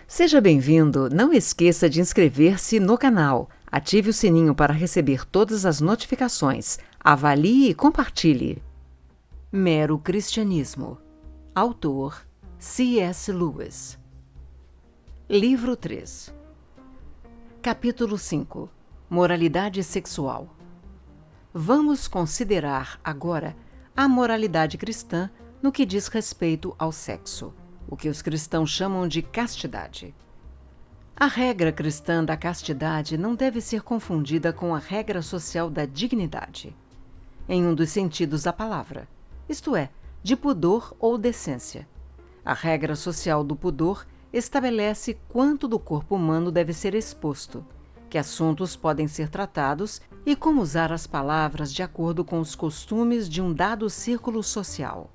Seja bem-vindo! Não esqueça de inscrever-se no canal, ative o sininho para receber todas as notificações, avalie e compartilhe. Mero Cristianismo. Autor C.S. Lewis. Livro 3. Capítulo 5. Moralidade sexual. Vamos considerar agora a moralidade cristã no que diz respeito ao sexo, o que os cristãos chamam de castidade. A regra cristã da castidade não deve ser confundida com a regra social da dignidade, em um dos sentidos da palavra, isto é, de pudor ou decência. A regra social do pudor estabelece quanto do corpo humano deve ser exposto, que assuntos podem ser tratados e como usar as palavras de acordo com os costumes de um dado círculo social.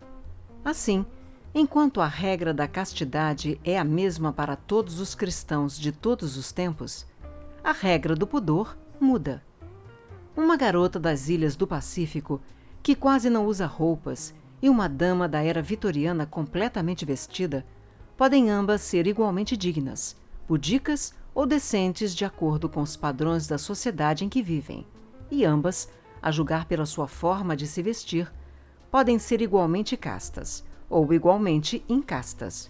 Assim, enquanto a regra da castidade é a mesma para todos os cristãos de todos os tempos, a regra do pudor muda. Uma garota das ilhas do Pacífico, que quase não usa roupas, e uma dama da era vitoriana completamente vestida, podem ambas ser igualmente dignas, pudicas ou decentes de acordo com os padrões da sociedade em que vivem, e ambas, a julgar pela sua forma de se vestir, podem ser igualmente castas ou igualmente incastas.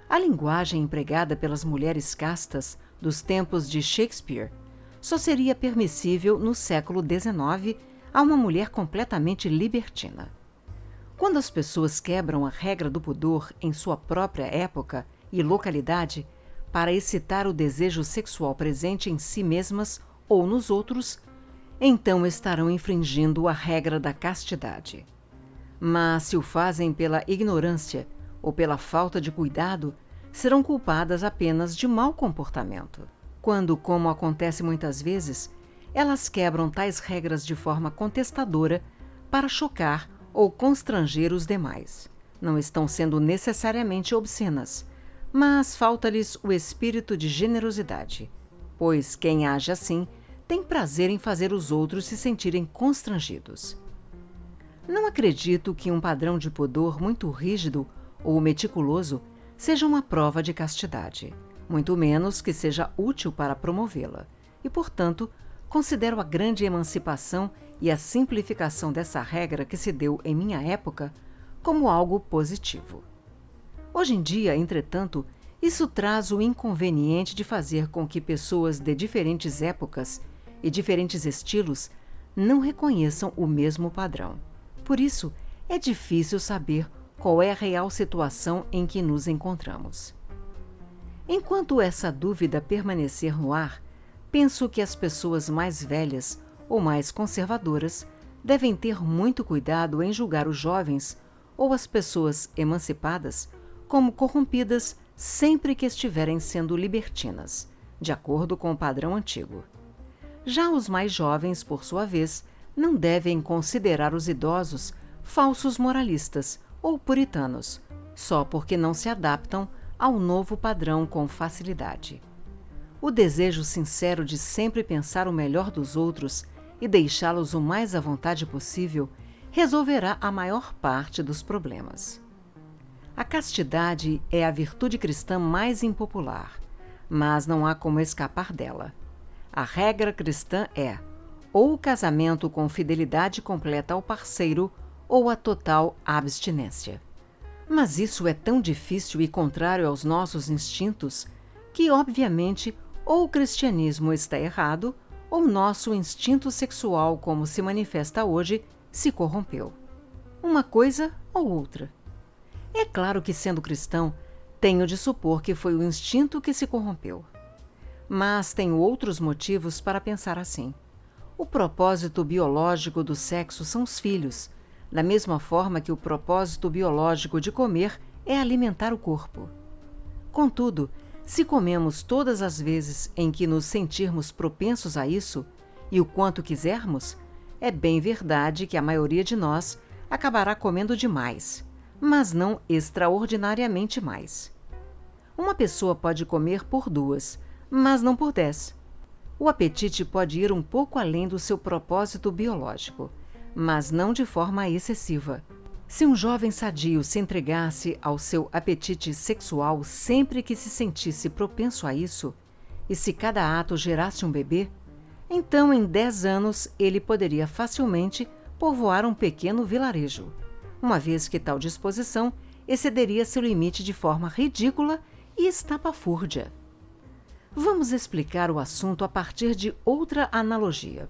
A linguagem empregada pelas mulheres castas dos tempos de Shakespeare só seria permissível no século XIX a uma mulher completamente libertina. Quando as pessoas quebram a regra do pudor em sua própria época e localidade para excitar o desejo sexual presente em si mesmas ou nos outros, então estarão infringindo a regra da castidade. Mas se o fazem pela ignorância ou pela falta de cuidado, serão culpadas apenas de mau comportamento. Quando, como acontece muitas vezes, elas quebram tais regras de forma contestadora para chocar ou constranger os demais. Não estão sendo necessariamente obscenas, mas falta-lhes o espírito de generosidade, pois quem age assim tem prazer em fazer os outros se sentirem constrangidos. Não acredito que um padrão de pudor muito rígido ou meticuloso seja uma prova de castidade, muito menos que seja útil para promovê-la, e, portanto, considero a grande emancipação e a simplificação dessa regra que se deu em minha época como algo positivo. Hoje em dia, entretanto, isso traz o inconveniente de fazer com que pessoas de diferentes épocas e diferentes estilos não reconheçam o mesmo padrão. Por isso, é difícil saber qual é a real situação em que nos encontramos. Enquanto essa dúvida permanecer no ar, penso que as pessoas mais velhas ou mais conservadoras devem ter muito cuidado em julgar os jovens ou as pessoas emancipadas como corrompidas sempre que estiverem sendo libertinas, de acordo com o padrão antigo. Já os mais jovens, por sua vez, não devem considerar os idosos falsos moralistas ou puritanos, só porque não se adaptam ao novo padrão com facilidade. O desejo sincero de sempre pensar o melhor dos outros e deixá-los o mais à vontade possível resolverá a maior parte dos problemas. A castidade é a virtude cristã mais impopular, mas não há como escapar dela. A regra cristã é ou o casamento com fidelidade completa ao parceiro ou a total abstinência. Mas isso é tão difícil e contrário aos nossos instintos que, obviamente, ou o cristianismo está errado ou nosso instinto sexual, como se manifesta hoje, se corrompeu. Uma coisa ou outra. É claro que, sendo cristão, tenho de supor que foi o instinto que se corrompeu. Mas tenho outros motivos para pensar assim. O propósito biológico do sexo são os filhos, da mesma forma que o propósito biológico de comer é alimentar o corpo. Contudo, se comemos todas as vezes em que nos sentirmos propensos a isso, e o quanto quisermos, é bem verdade que a maioria de nós acabará comendo demais, mas não extraordinariamente mais. Uma pessoa pode comer por 2, mas não por 10. O apetite pode ir um pouco além do seu propósito biológico, mas não de forma excessiva. Se um jovem sadio se entregasse ao seu apetite sexual sempre que se sentisse propenso a isso, e se cada ato gerasse um bebê, então em 10 anos ele poderia facilmente povoar um pequeno vilarejo, uma vez que tal disposição excederia seu limite de forma ridícula e estapafúrdia. Vamos explicar o assunto a partir de outra analogia.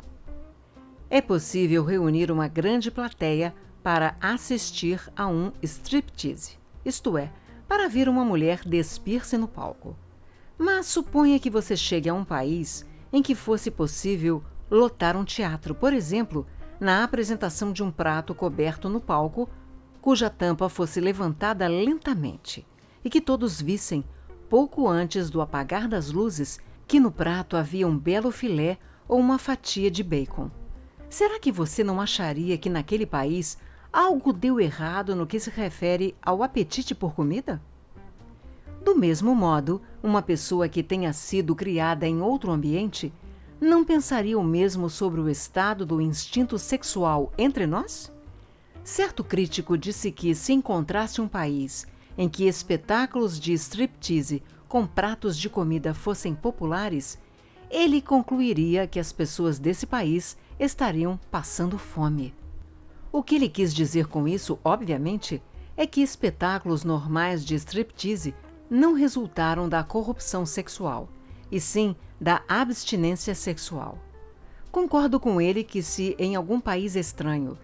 É possível reunir uma grande plateia para assistir a um striptease, isto é, para ver uma mulher despir-se no palco. Mas suponha que você chegue a um país em que fosse possível lotar um teatro, por exemplo, na apresentação de um prato coberto no palco, cuja tampa fosse levantada lentamente, e que todos vissem, pouco antes do apagar das luzes, que no prato havia um belo filé ou uma fatia de bacon. Será que você não acharia que naquele país algo deu errado no que se refere ao apetite por comida? Do mesmo modo, uma pessoa que tenha sido criada em outro ambiente não pensaria o mesmo sobre o estado do instinto sexual entre nós? Certo crítico disse que, se encontrasse um país em que espetáculos de striptease com pratos de comida fossem populares, ele concluiria que as pessoas desse país estariam passando fome. O que ele quis dizer com isso, obviamente, é que espetáculos normais de striptease não resultaram da corrupção sexual, e sim da abstinência sexual. Concordo com ele que, se em algum país estranho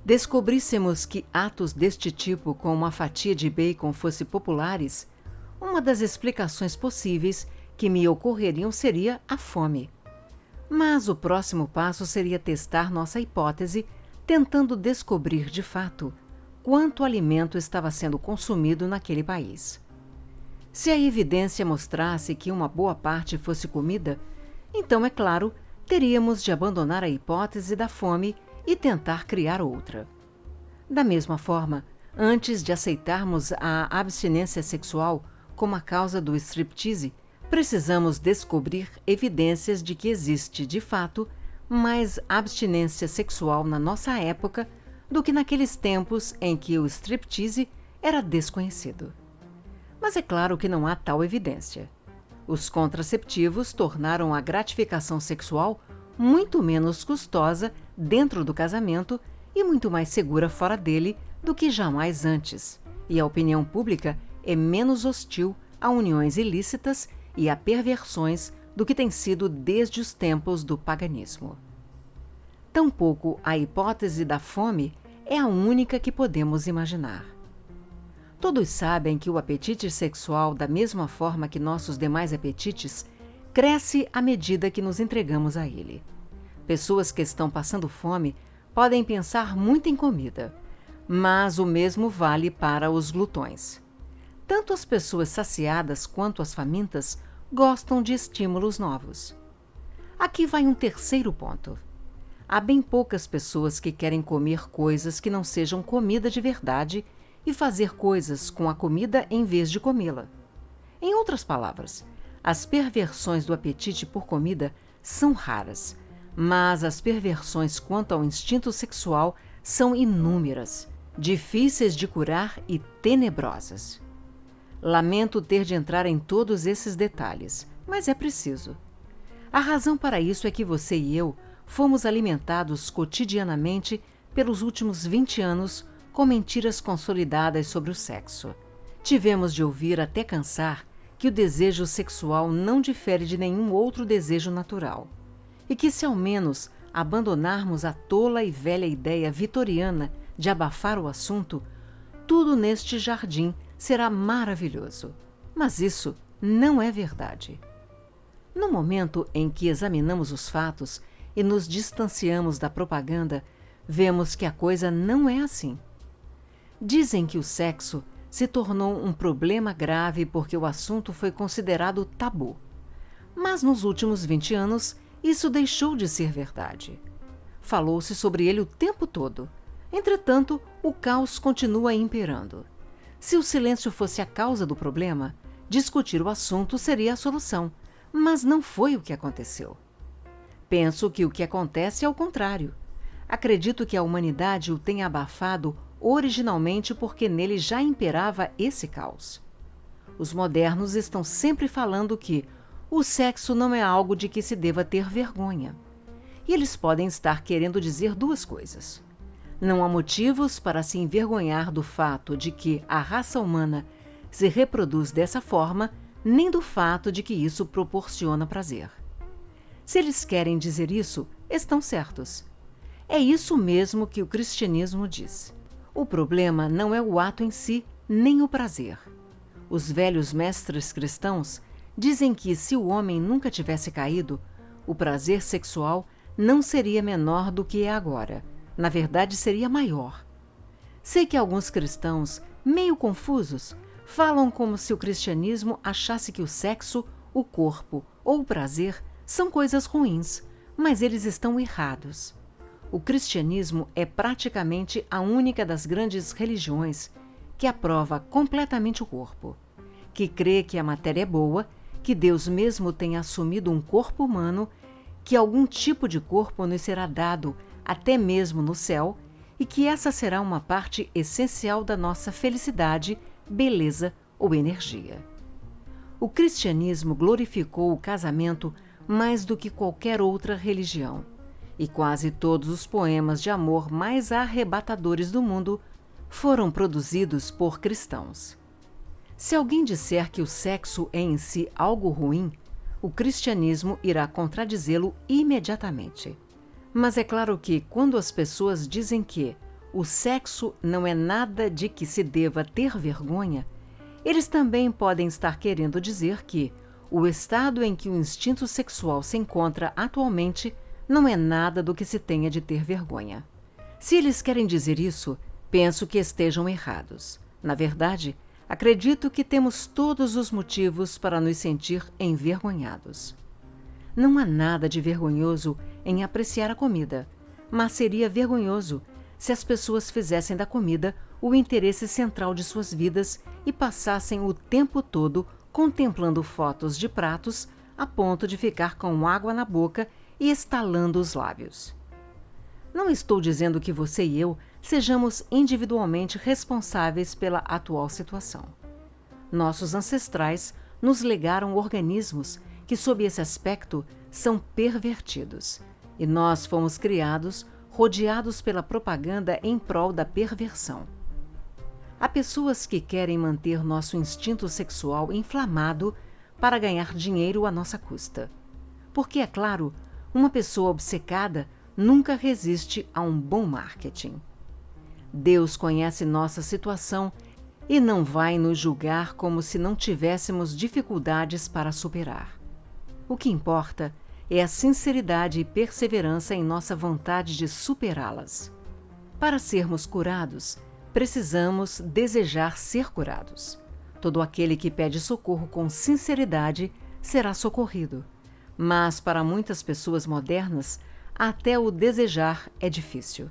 descobríssemos que atos deste tipo, com uma fatia de bacon, fossem populares, uma das explicações possíveis que me ocorreriam seria a fome. Mas o próximo passo seria testar nossa hipótese, tentando descobrir de fato quanto alimento estava sendo consumido naquele país. Se a evidência mostrasse que uma boa parte fosse comida, então, é claro, teríamos de abandonar a hipótese da fome e tentar criar outra. Da mesma forma, antes de aceitarmos a abstinência sexual como a causa do striptease, precisamos descobrir evidências de que existe, de fato, mais abstinência sexual na nossa época do que naqueles tempos em que o striptease era desconhecido. Mas é claro que não há tal evidência. Os contraceptivos tornaram a gratificação sexual muito menos custosa dentro do casamento e muito mais segura fora dele do que jamais antes, e a opinião pública é menos hostil a uniões ilícitas e a perversões do que tem sido desde os tempos do paganismo. Tampouco a hipótese da fome é a única que podemos imaginar. Todos sabem que o apetite sexual, da mesma forma que nossos demais apetites, cresce à medida que nos entregamos a ele. Pessoas que estão passando fome podem pensar muito em comida, mas o mesmo vale para os glutões. Tanto as pessoas saciadas quanto as famintas gostam de estímulos novos. Aqui vai um terceiro ponto. Há bem poucas pessoas que querem comer coisas que não sejam comida de verdade e fazer coisas com a comida em vez de comê-la. Em outras palavras, as perversões do apetite por comida são raras, mas as perversões quanto ao instinto sexual são inúmeras, difíceis de curar e tenebrosas. Lamento ter de entrar em todos esses detalhes, mas é preciso. A razão para isso é que você e eu fomos alimentados cotidianamente pelos últimos 20 anos com mentiras consolidadas sobre o sexo. Tivemos de ouvir até cansar que o desejo sexual não difere de nenhum outro desejo natural, e que, se ao menos abandonarmos a tola e velha ideia vitoriana de abafar o assunto, tudo neste jardim será maravilhoso. Mas isso não é verdade. No momento em que examinamos os fatos e nos distanciamos da propaganda, vemos que a coisa não é assim. Dizem que o sexo se tornou um problema grave porque o assunto foi considerado tabu. Mas nos últimos 20 anos, isso deixou de ser verdade. Falou-se sobre ele o tempo todo. Entretanto, o caos continua imperando. Se o silêncio fosse a causa do problema, discutir o assunto seria a solução, mas não foi o que aconteceu. Penso que o que acontece é o contrário. Acredito que a humanidade o tenha abafado originalmente porque nele já imperava esse caos. Os modernos estão sempre falando que o sexo não é algo de que se deva ter vergonha. E eles podem estar querendo dizer duas coisas. Não há motivos para se envergonhar do fato de que a raça humana se reproduz dessa forma, nem do fato de que isso proporciona prazer. Se eles querem dizer isso, estão certos. É isso mesmo que o cristianismo diz. O problema não é o ato em si, nem o prazer. Os velhos mestres cristãos dizem que se o homem nunca tivesse caído, o prazer sexual não seria menor do que é agora. Na verdade, seria maior. Sei que alguns cristãos, meio confusos, falam como se o cristianismo achasse que o sexo, o corpo ou o prazer são coisas ruins, mas eles estão errados. O cristianismo é praticamente a única das grandes religiões que aprova completamente o corpo, que crê que a matéria é boa, que Deus mesmo tem assumido um corpo humano, que algum tipo de corpo nos será dado até mesmo no céu e que essa será uma parte essencial da nossa felicidade, beleza ou energia. O cristianismo glorificou o casamento mais do que qualquer outra religião, e quase todos os poemas de amor mais arrebatadores do mundo foram produzidos por cristãos. Se alguém disser que o sexo é em si algo ruim, o cristianismo irá contradizê-lo imediatamente. Mas é claro que, quando as pessoas dizem que o sexo não é nada de que se deva ter vergonha, eles também podem estar querendo dizer que o estado em que o instinto sexual se encontra atualmente não é nada do que se tenha de ter vergonha. Se eles querem dizer isso, penso que estejam errados. Na verdade, acredito que temos todos os motivos para nos sentir envergonhados. Não há nada de vergonhoso em apreciar a comida, mas seria vergonhoso se as pessoas fizessem da comida o interesse central de suas vidas e passassem o tempo todo contemplando fotos de pratos a ponto de ficar com água na boca e estalando os lábios. Não estou dizendo que você e eu sejamos individualmente responsáveis pela atual situação. Nossos ancestrais nos legaram organismos que, sob esse aspecto, são pervertidos, e nós fomos criados rodeados pela propaganda em prol da perversão. Há pessoas que querem manter nosso instinto sexual inflamado para ganhar dinheiro à nossa custa. Porque, é claro, uma pessoa obcecada nunca resiste a um bom marketing. Deus conhece nossa situação e não vai nos julgar como se não tivéssemos dificuldades para superar. O que importa é a sinceridade e perseverança em nossa vontade de superá-las. Para sermos curados, precisamos desejar ser curados. Todo aquele que pede socorro com sinceridade será socorrido. Mas para muitas pessoas modernas, até o desejar é difícil.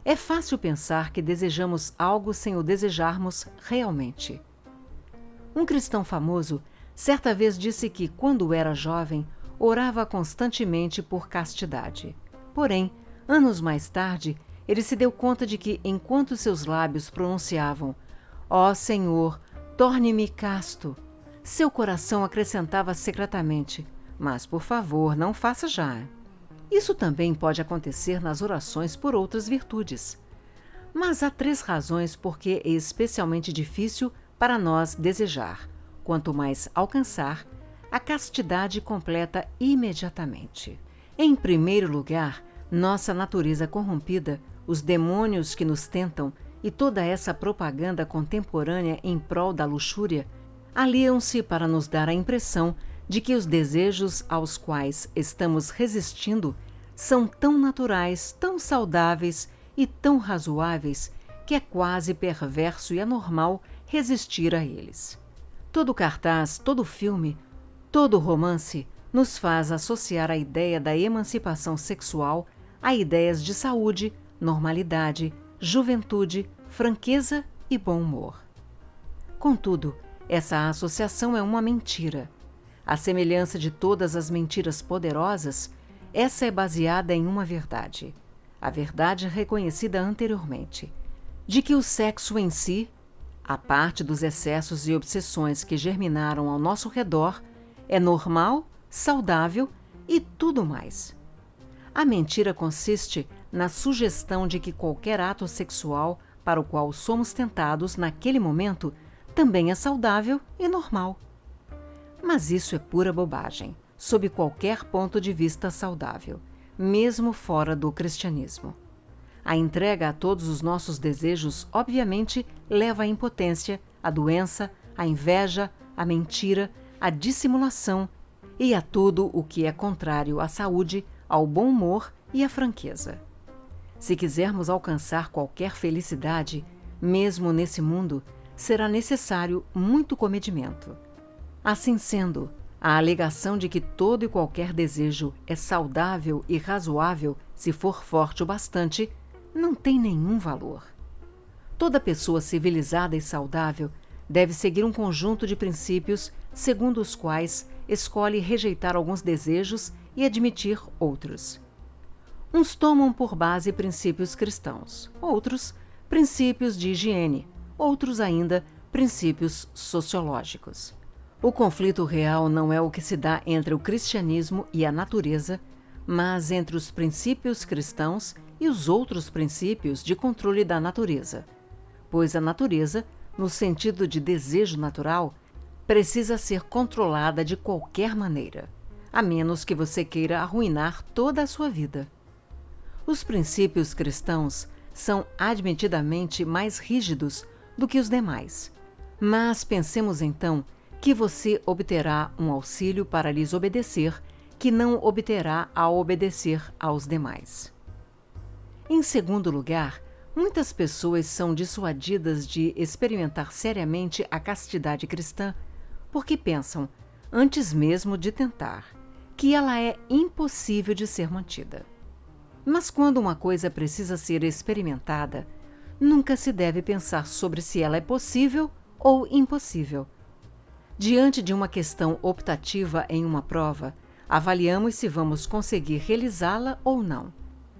É fácil pensar que desejamos algo sem o desejarmos realmente. Um cristão famoso certa vez disse que, quando era jovem, orava constantemente por castidade. Porém, anos mais tarde, ele se deu conta de que, enquanto seus lábios pronunciavam "Ó Senhor, torne-me casto", seu coração acrescentava secretamente: "Mas, por favor, não faça já". Isso também pode acontecer nas orações por outras virtudes. Mas há 3 razões por que é especialmente difícil para nós desejar, quanto mais alcançar, a castidade completa imediatamente. Em primeiro lugar, nossa natureza corrompida, os demônios que nos tentam e toda essa propaganda contemporânea em prol da luxúria aliam-se para nos dar a impressão de que os desejos aos quais estamos resistindo são tão naturais, tão saudáveis e tão razoáveis que é quase perverso e anormal resistir a eles. Todo cartaz, todo filme, todo romance nos faz associar a ideia da emancipação sexual a ideias de saúde, normalidade, juventude, franqueza e bom humor. Contudo, essa associação é uma mentira. À semelhança de todas as mentiras poderosas, essa é baseada em uma verdade. A verdade reconhecida anteriormente. de que o sexo em si, a parte dos excessos e obsessões que germinaram ao nosso redor, é normal, saudável e tudo mais. A mentira consiste na sugestão de que qualquer ato sexual para o qual somos tentados naquele momento também é saudável e normal. Mas isso é pura bobagem, sob qualquer ponto de vista saudável, mesmo fora do cristianismo. A entrega a todos os nossos desejos, obviamente, leva à impotência, à doença, à inveja, à mentira, à dissimulação e a tudo o que é contrário à saúde, ao bom humor e à franqueza. Se quisermos alcançar qualquer felicidade, mesmo nesse mundo, será necessário muito comedimento. Assim sendo, a alegação de que todo e qualquer desejo é saudável e razoável se for forte o bastante, não tem nenhum valor. Toda pessoa civilizada e saudável deve seguir um conjunto de princípios segundo os quais escolhe rejeitar alguns desejos e admitir outros. Uns tomam por base princípios cristãos, outros princípios de higiene, outros ainda princípios sociológicos. O conflito real não é o que se dá entre o cristianismo e a natureza, mas entre os princípios cristãos e os outros princípios de controle da natureza, pois a natureza, no sentido de desejo natural, precisa ser controlada de qualquer maneira, a menos que você queira arruinar toda a sua vida. Os princípios cristãos são admitidamente mais rígidos do que os demais, mas pensemos então que você obterá um auxílio para lhes obedecer que não obterá ao obedecer aos demais. Em segundo lugar, muitas pessoas são dissuadidas de experimentar seriamente a castidade cristã porque pensam, antes mesmo de tentar, que ela é impossível de ser mantida. Mas quando uma coisa precisa ser experimentada, nunca se deve pensar sobre se ela é possível ou impossível. Diante de uma questão optativa em uma prova, avaliamos se vamos conseguir realizá-la ou não.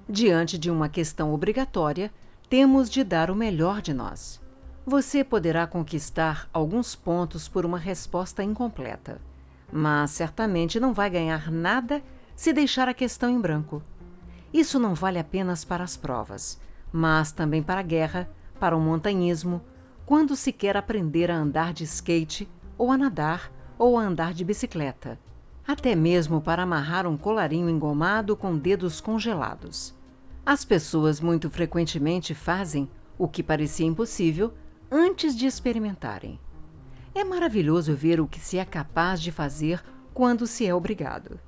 Diante de uma questão obrigatória, temos de dar o melhor de nós. Você poderá conquistar alguns pontos por uma resposta incompleta, mas certamente não vai ganhar nada se deixar a questão em branco. Isso não vale apenas para as provas, mas também para a guerra, para o montanhismo, quando se quer aprender a andar de skate, ou a nadar, ou a andar de bicicleta, até mesmo para amarrar um colarinho engomado com dedos congelados. As pessoas muito frequentemente fazem o que parecia impossível antes de experimentarem. É maravilhoso ver o que se é capaz de fazer quando se é obrigado.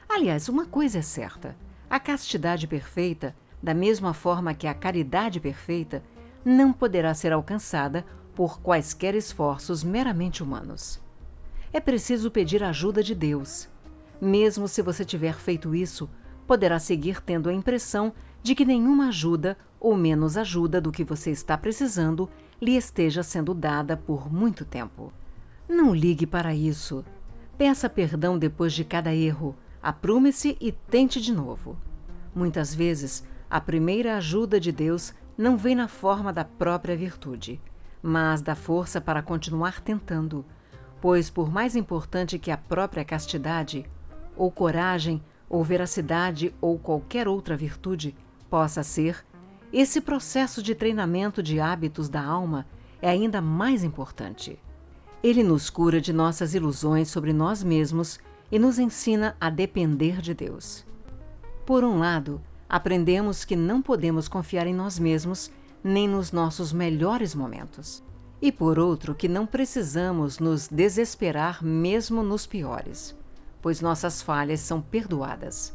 Aliás, uma coisa é certa: a castidade perfeita, da mesma forma que a caridade perfeita, não poderá ser alcançada por quaisquer esforços meramente humanos. É preciso pedir a ajuda de Deus. Mesmo se você tiver feito isso, poderá seguir tendo a impressão de que nenhuma ajuda, ou menos ajuda do que você está precisando, lhe esteja sendo dada por muito tempo. Não ligue para isso. Peça perdão depois de cada erro, aprume-se e tente de novo. Muitas vezes, a primeira ajuda de Deus não vem na forma da própria virtude, mas da força para continuar tentando, pois por mais importante que a própria castidade, ou coragem, ou veracidade, ou qualquer outra virtude possa ser, esse processo de treinamento de hábitos da alma é ainda mais importante. Ele nos cura de nossas ilusões sobre nós mesmos e nos ensina a depender de Deus. Por um lado, aprendemos que não podemos confiar em nós mesmos nem nos nossos melhores momentos. E por outro, que não precisamos nos desesperar mesmo nos piores, pois nossas falhas são perdoadas.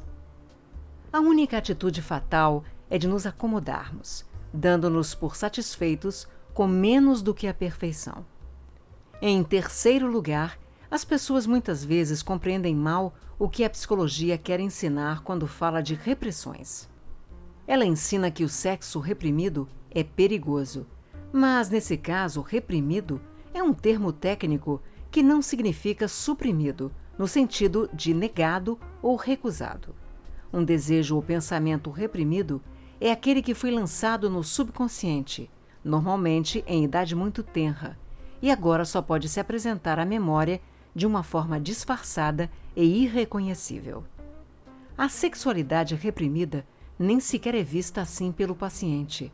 A única atitude fatal é de nos acomodarmos, dando-nos por satisfeitos com menos do que a perfeição. Em terceiro lugar, as pessoas muitas vezes compreendem mal o que a psicologia quer ensinar quando fala de repressões. Ela ensina que o sexo reprimido é perigoso, mas nesse caso, reprimido é um termo técnico que não significa suprimido, no sentido de negado ou recusado. Um desejo ou pensamento reprimido é aquele que foi lançado no subconsciente, normalmente em idade muito tenra, e agora só pode se apresentar à memória de uma forma disfarçada e irreconhecível. A sexualidade reprimida nem sequer é vista assim pelo paciente.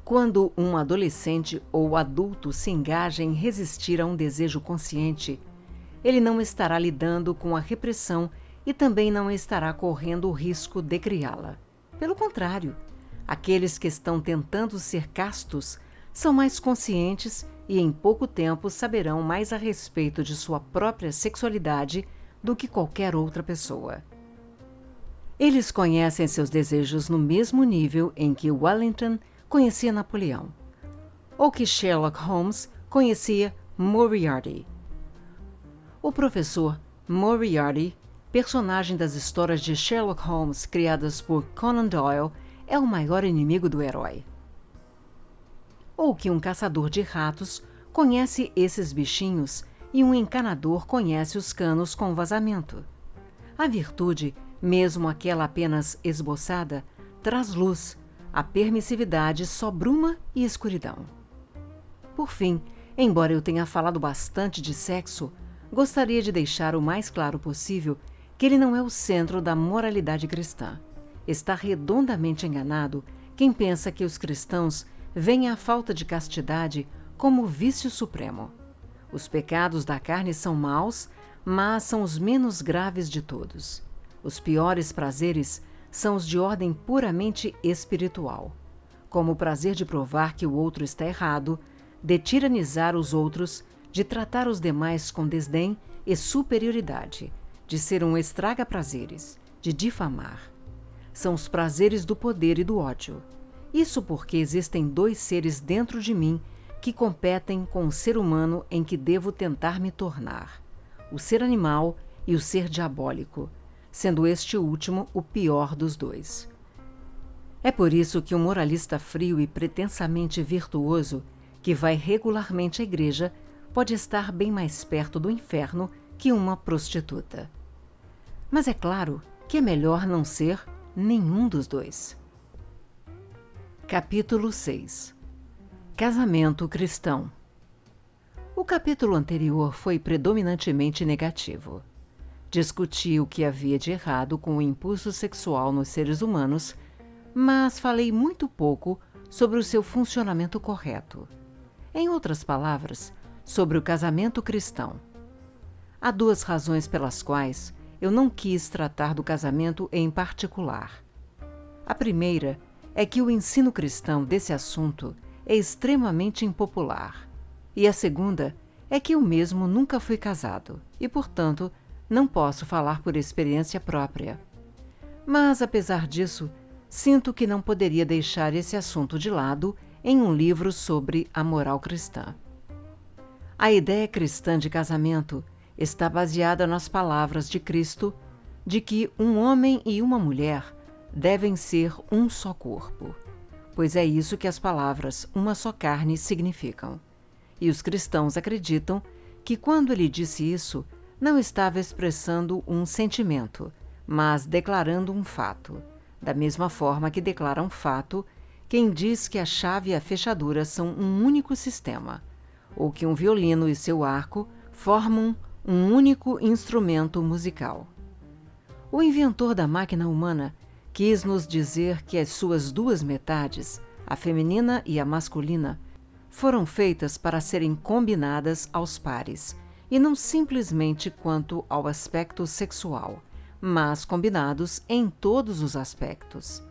Quando um adolescente ou adulto se engaja em resistir a um desejo consciente, ele não estará lidando com a repressão e também não estará correndo o risco de criá-la. Pelo contrário, aqueles que estão tentando ser castos são mais conscientes e em pouco tempo saberão mais a respeito de sua própria sexualidade do que qualquer outra pessoa. Eles conhecem seus desejos no mesmo nível em que Wellington conhecia Napoleão, ou que Sherlock Holmes conhecia Moriarty. O professor Moriarty, personagem das histórias de Sherlock Holmes criadas por Conan Doyle, é o maior inimigo do herói. Ou que um caçador de ratos conhece esses bichinhos e um encanador conhece os canos com vazamento. A virtude, mesmo aquela apenas esboçada, traz luz. A permissividade só bruma e escuridão. Por fim, embora eu tenha falado bastante de sexo, gostaria de deixar o mais claro possível que ele não é o centro da moralidade cristã. Está redondamente enganado quem pensa que os cristãos veem a falta de castidade como vício supremo. Os pecados da carne são maus, mas são os menos graves de todos. Os piores prazeres são os de ordem puramente espiritual, como o prazer de provar que o outro está errado, de tiranizar os outros, de tratar os demais com desdém e superioridade, de ser um estraga-prazeres, de difamar. São os prazeres do poder e do ódio. Isso porque existem dois seres dentro de mim que competem com o ser humano em que devo tentar me tornar: o ser animal e o ser diabólico, sendo este último o pior dos dois. É por isso que um moralista frio e pretensamente virtuoso, que vai regularmente à igreja, pode estar bem mais perto do inferno que uma prostituta. Mas é claro que é melhor não ser nenhum dos dois. Capítulo 6. Casamento cristão. O capítulo anterior foi predominantemente negativo. Discuti o que havia de errado com o impulso sexual nos seres humanos, mas falei muito pouco sobre o seu funcionamento correto. Em outras palavras, sobre o casamento cristão. Há duas razões pelas quais eu não quis tratar do casamento em particular. A primeira é que o ensino cristão desse assunto é extremamente impopular. E a segunda é que eu mesmo nunca fui casado e, portanto, não posso falar por experiência própria. Mas, apesar disso, sinto que não poderia deixar esse assunto de lado em um livro sobre a moral cristã. A ideia cristã de casamento está baseada nas palavras de Cristo de que um homem e uma mulher devem ser um só corpo, pois é isso que as palavras uma só carne significam. E os cristãos acreditam que quando ele disse isso, não estava expressando um sentimento, mas declarando um fato, da mesma forma que declara um fato quem diz que a chave e a fechadura são um único sistema, ou que um violino e seu arco formam um único instrumento musical. O inventor da máquina humana quis nos dizer que as suas duas metades, a feminina e a masculina, foram feitas para serem combinadas aos pares, e não simplesmente quanto ao aspecto sexual, mas combinados em todos os aspectos.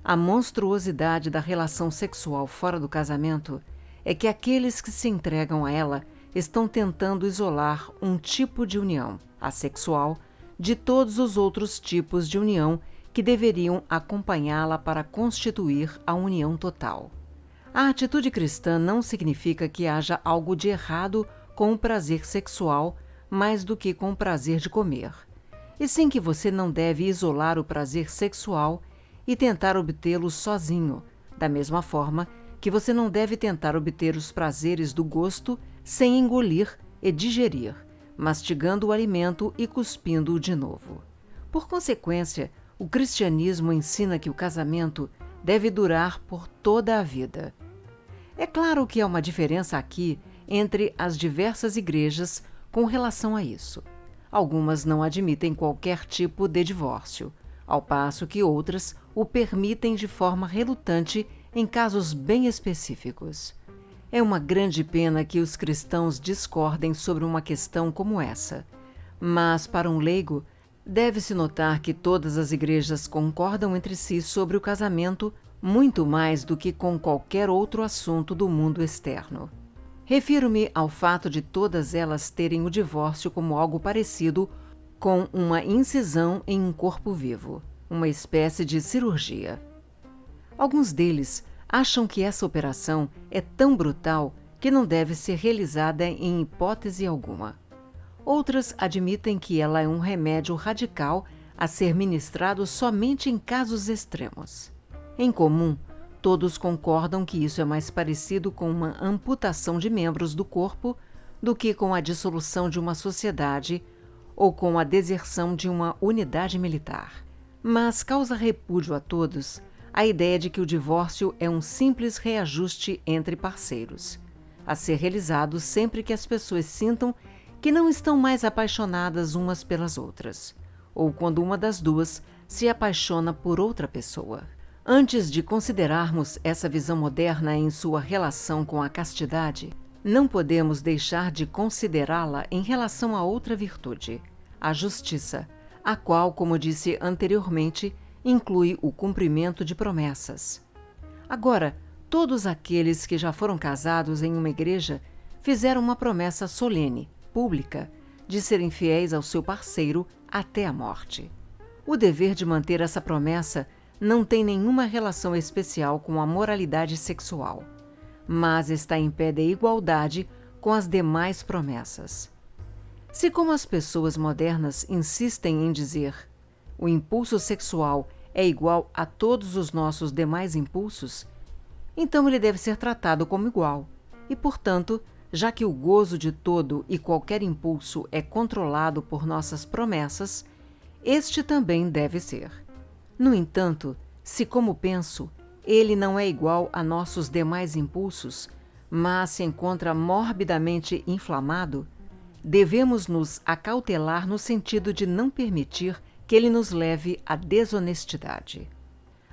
A monstruosidade da relação sexual fora do casamento é que aqueles que se entregam a ela estão tentando isolar um tipo de união, a sexual, de todos os outros tipos de união que deveriam acompanhá-la para constituir a união total. A atitude cristã não significa que haja algo de errado com o prazer sexual mais do que com o prazer de comer, e sim que você não deve isolar o prazer sexual e tentar obtê-lo sozinho, da mesma forma que você não deve tentar obter os prazeres do gosto sem engolir e digerir, mastigando o alimento e cuspindo-o de novo. Por consequência, o cristianismo ensina que o casamento deve durar por toda a vida. É claro que há uma diferença aqui entre as diversas igrejas com relação a isso. Algumas não admitem qualquer tipo de divórcio, ao passo que outras o permitem de forma relutante em casos bem específicos. É uma grande pena que os cristãos discordem sobre uma questão como essa, mas para um leigo, deve-se notar que todas as igrejas concordam entre si sobre o casamento muito mais do que com qualquer outro assunto do mundo externo. Refiro-me ao fato de todas elas terem o divórcio como algo parecido com uma incisão em um corpo vivo, uma espécie de cirurgia. Alguns deles acham que essa operação é tão brutal que não deve ser realizada em hipótese alguma. Outras admitem que ela é um remédio radical a ser ministrado somente em casos extremos. Em comum, todos concordam que isso é mais parecido com uma amputação de membros do corpo do que com a dissolução de uma sociedade ou com a deserção de uma unidade militar. Mas causa repúdio a todos a ideia de que o divórcio é um simples reajuste entre parceiros, a ser realizado sempre que as pessoas sintam que não estão mais apaixonadas umas pelas outras, ou quando uma das duas se apaixona por outra pessoa. Antes de considerarmos essa visão moderna em sua relação com a castidade, não podemos deixar de considerá-la em relação a outra virtude, a justiça, a qual, como disse anteriormente, inclui o cumprimento de promessas. Agora, todos aqueles que já foram casados em uma igreja fizeram uma promessa solene, pública, de serem fiéis ao seu parceiro até a morte. O dever de manter essa promessa não tem nenhuma relação especial com a moralidade sexual, mas está em pé de igualdade com as demais promessas. Se, como as pessoas modernas insistem em dizer, o impulso sexual é igual a todos os nossos demais impulsos, então ele deve ser tratado como igual, e, portanto, já que o gozo de todo e qualquer impulso é controlado por nossas promessas, este também deve ser. No entanto, se, como penso, ele não é igual a nossos demais impulsos, mas se encontra morbidamente inflamado, devemos nos acautelar no sentido de não permitir que ele nos leve à desonestidade.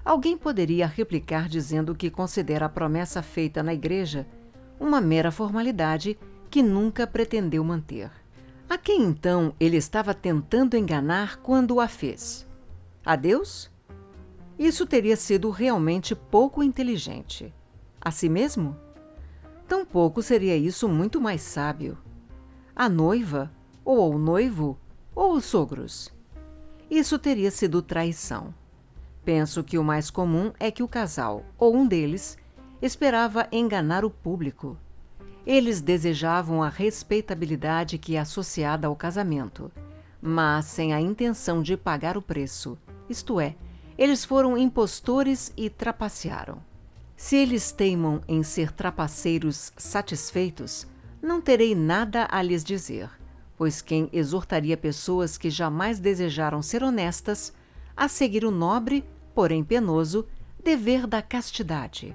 Alguém poderia replicar dizendo que considera a promessa feita na igreja uma mera formalidade que nunca pretendeu manter. A quem então ele estava tentando enganar quando a fez? A Deus? Isso teria sido realmente pouco inteligente. A si mesmo? Tampouco seria isso muito mais sábio. A noiva, ou ao noivo, ou os sogros? Isso teria sido traição. Penso que o mais comum é que o casal, ou um deles, esperava enganar o público. Eles desejavam a respeitabilidade que é associada ao casamento, mas sem a intenção de pagar o preço, isto é, eles foram impostores e trapacearam. Se eles teimam em ser trapaceiros satisfeitos, não terei nada a lhes dizer, pois quem exortaria pessoas que jamais desejaram ser honestas a seguir o nobre, porém penoso, dever da castidade.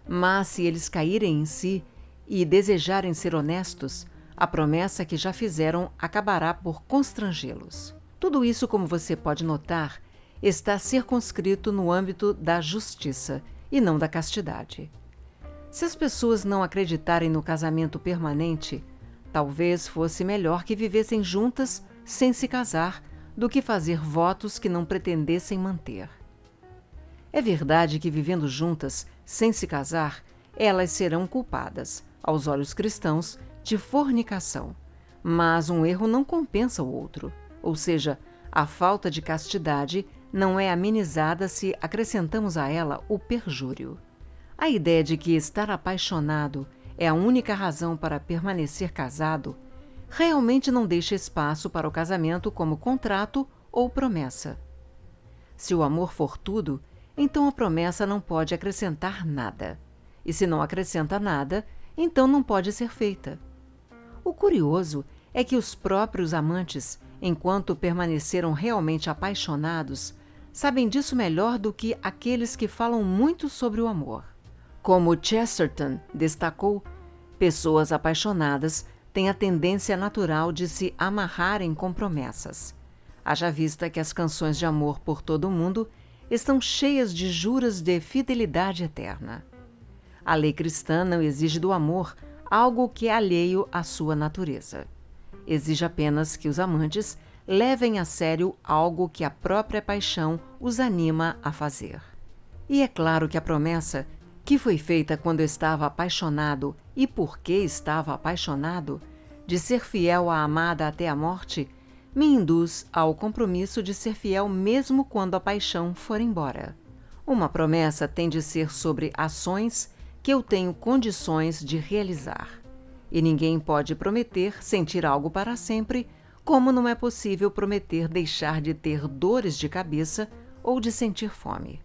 Mas se eles caírem em si e desejarem ser honestos, a promessa que já fizeram acabará por constrangê-los. Tudo isso, como você pode notar, está circunscrito no âmbito da justiça e não da castidade. Se as pessoas não acreditarem no casamento permanente, talvez fosse melhor que vivessem juntas sem se casar do que fazer votos que não pretendessem manter. É verdade que vivendo juntas, sem se casar, elas serão culpadas, aos olhos cristãos, de fornicação, mas um erro não compensa o outro, ou seja, a falta de castidade não é amenizada se acrescentamos a ela o perjúrio. A ideia de que estar apaixonado é a única razão para permanecer casado realmente não deixa espaço para o casamento como contrato ou promessa. Se o amor for tudo, então a promessa não pode acrescentar nada. E se não acrescenta nada, então não pode ser feita. O curioso é que os próprios amantes, enquanto permaneceram realmente apaixonados, sabem disso melhor do que aqueles que falam muito sobre o amor. Como Chesterton destacou, pessoas apaixonadas têm a tendência natural de se amarrarem com promessas. Haja vista que as canções de amor por todo o mundo estão cheias de juras de fidelidade eterna. A lei cristã não exige do amor algo que é alheio à sua natureza. Exige apenas que os amantes levem a sério algo que a própria paixão os anima a fazer. E é claro que a promessa, que foi feita quando estava apaixonado e porque estava apaixonado, de ser fiel à amada até a morte, me induz ao compromisso de ser fiel mesmo quando a paixão for embora. Uma promessa tem de ser sobre ações que eu tenho condições de realizar. E ninguém pode prometer sentir algo para sempre, como não é possível prometer deixar de ter dores de cabeça ou de sentir fome.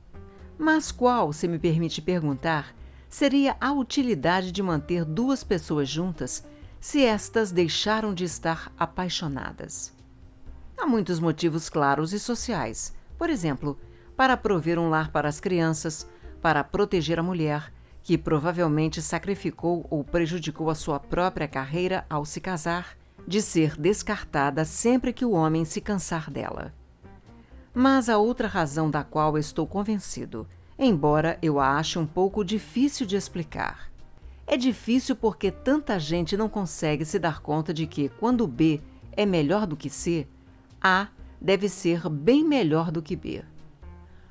Mas qual, se me permite perguntar, seria a utilidade de manter duas pessoas juntas se estas deixaram de estar apaixonadas? Há muitos motivos claros e sociais. Por exemplo, para prover um lar para as crianças, para proteger a mulher, que provavelmente sacrificou ou prejudicou a sua própria carreira ao se casar, de ser descartada sempre que o homem se cansar dela. Mas há outra razão da qual estou convencido, embora eu a ache um pouco difícil de explicar. É difícil porque tanta gente não consegue se dar conta de que, quando B é melhor do que C, A deve ser bem melhor do que B.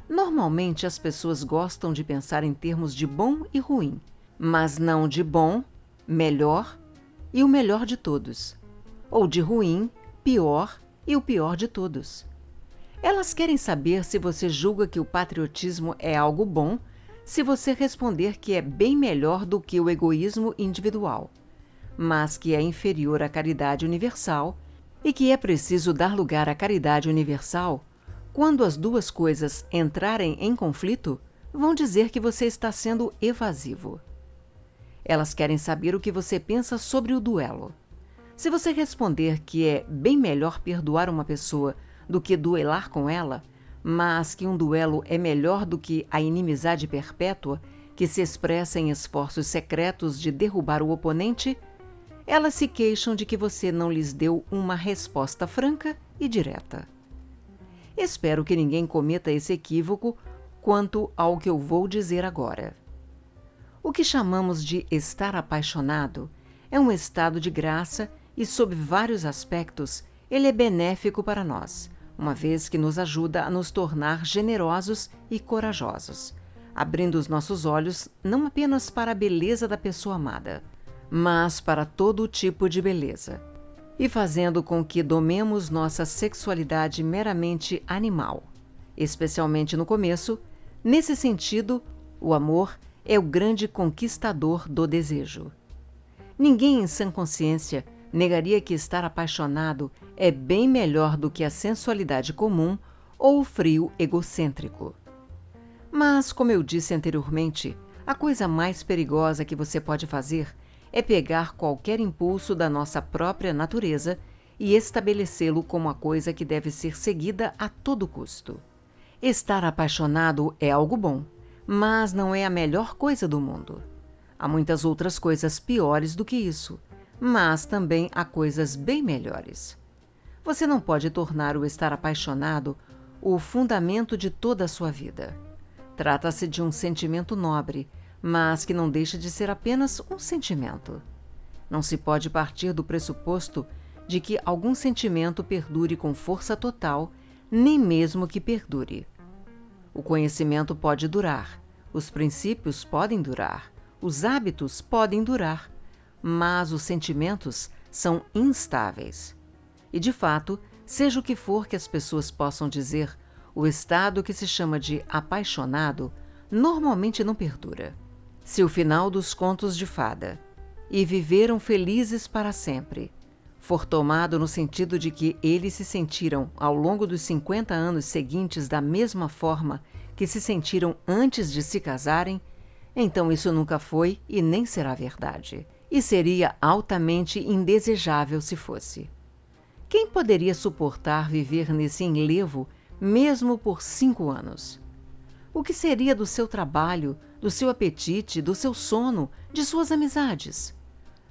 Normalmente as pessoas gostam de pensar em termos de bom e ruim, mas não de bom, melhor e o melhor de todos, ou de ruim, pior e o pior de todos. Elas querem saber se você julga que o patriotismo é algo bom, se você responder que é bem melhor do que o egoísmo individual, mas que é inferior à caridade universal e que é preciso dar lugar à caridade universal. Quando as duas coisas entrarem em conflito, vão dizer que você está sendo evasivo. Elas querem saber o que você pensa sobre o duelo. Se você responder que é bem melhor perdoar uma pessoa do que duelar com ela, mas que um duelo é melhor do que a inimizade perpétua que se expressa em esforços secretos de derrubar o oponente, elas se queixam de que você não lhes deu uma resposta franca e direta. Espero que ninguém cometa esse equívoco quanto ao que eu vou dizer agora. O que chamamos de estar apaixonado é um estado de graça e, sob vários aspectos, ele é benéfico para nós, uma vez que nos ajuda a nos tornar generosos e corajosos, abrindo os nossos olhos não apenas para a beleza da pessoa amada, mas para todo tipo de beleza, e fazendo com que domemos nossa sexualidade meramente animal. Especialmente no começo, nesse sentido, o amor é o grande conquistador do desejo. Ninguém em sã consciência negaria que estar apaixonado é bem melhor do que a sensualidade comum ou o frio egocêntrico. Mas, como eu disse anteriormente, a coisa mais perigosa que você pode fazer é pegar qualquer impulso da nossa própria natureza e estabelecê-lo como a coisa que deve ser seguida a todo custo. Estar apaixonado é algo bom, mas não é a melhor coisa do mundo. Há muitas outras coisas piores do que isso, mas também há coisas bem melhores. Você não pode tornar o estar apaixonado o fundamento de toda a sua vida. Trata-se de um sentimento nobre, mas que não deixa de ser apenas um sentimento. Não se pode partir do pressuposto de que algum sentimento perdure com força total, nem mesmo que perdure. O conhecimento pode durar, os princípios podem durar, os hábitos podem durar, mas os sentimentos são instáveis. E, de fato, seja o que for que as pessoas possam dizer, o estado que se chama de apaixonado normalmente não perdura. Se o final dos contos de fada, e viveram felizes para sempre, for tomado no sentido de que eles se sentiram ao longo dos 50 anos seguintes da mesma forma que se sentiram antes de se casarem, então isso nunca foi e nem será verdade, e seria altamente indesejável se fosse. Quem poderia suportar viver nesse enlevo mesmo por 5 anos? O que seria do seu trabalho, do seu apetite, do seu sono, de suas amizades?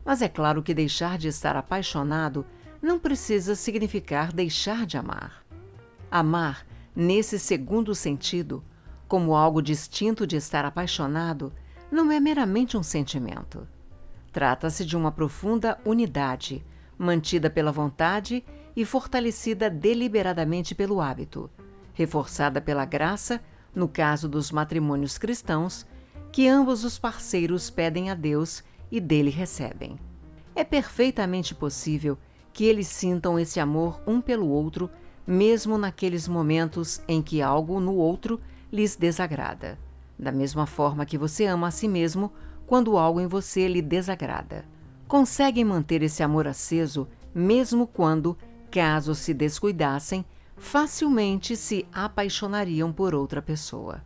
Mas é claro que deixar de estar apaixonado não precisa significar deixar de amar. Amar, nesse segundo sentido, como algo distinto de estar apaixonado, não é meramente um sentimento. Trata-se de uma profunda unidade, mantida pela vontade e fortalecida deliberadamente pelo hábito, reforçada pela graça, no caso dos matrimônios cristãos, que ambos os parceiros pedem a Deus e dele recebem. É perfeitamente possível que eles sintam esse amor um pelo outro, mesmo naqueles momentos em que algo no outro lhes desagrada, da mesma forma que você ama a si mesmo quando algo em você lhe desagrada. Conseguem manter esse amor aceso mesmo quando, caso se descuidassem, facilmente se apaixonariam por outra pessoa.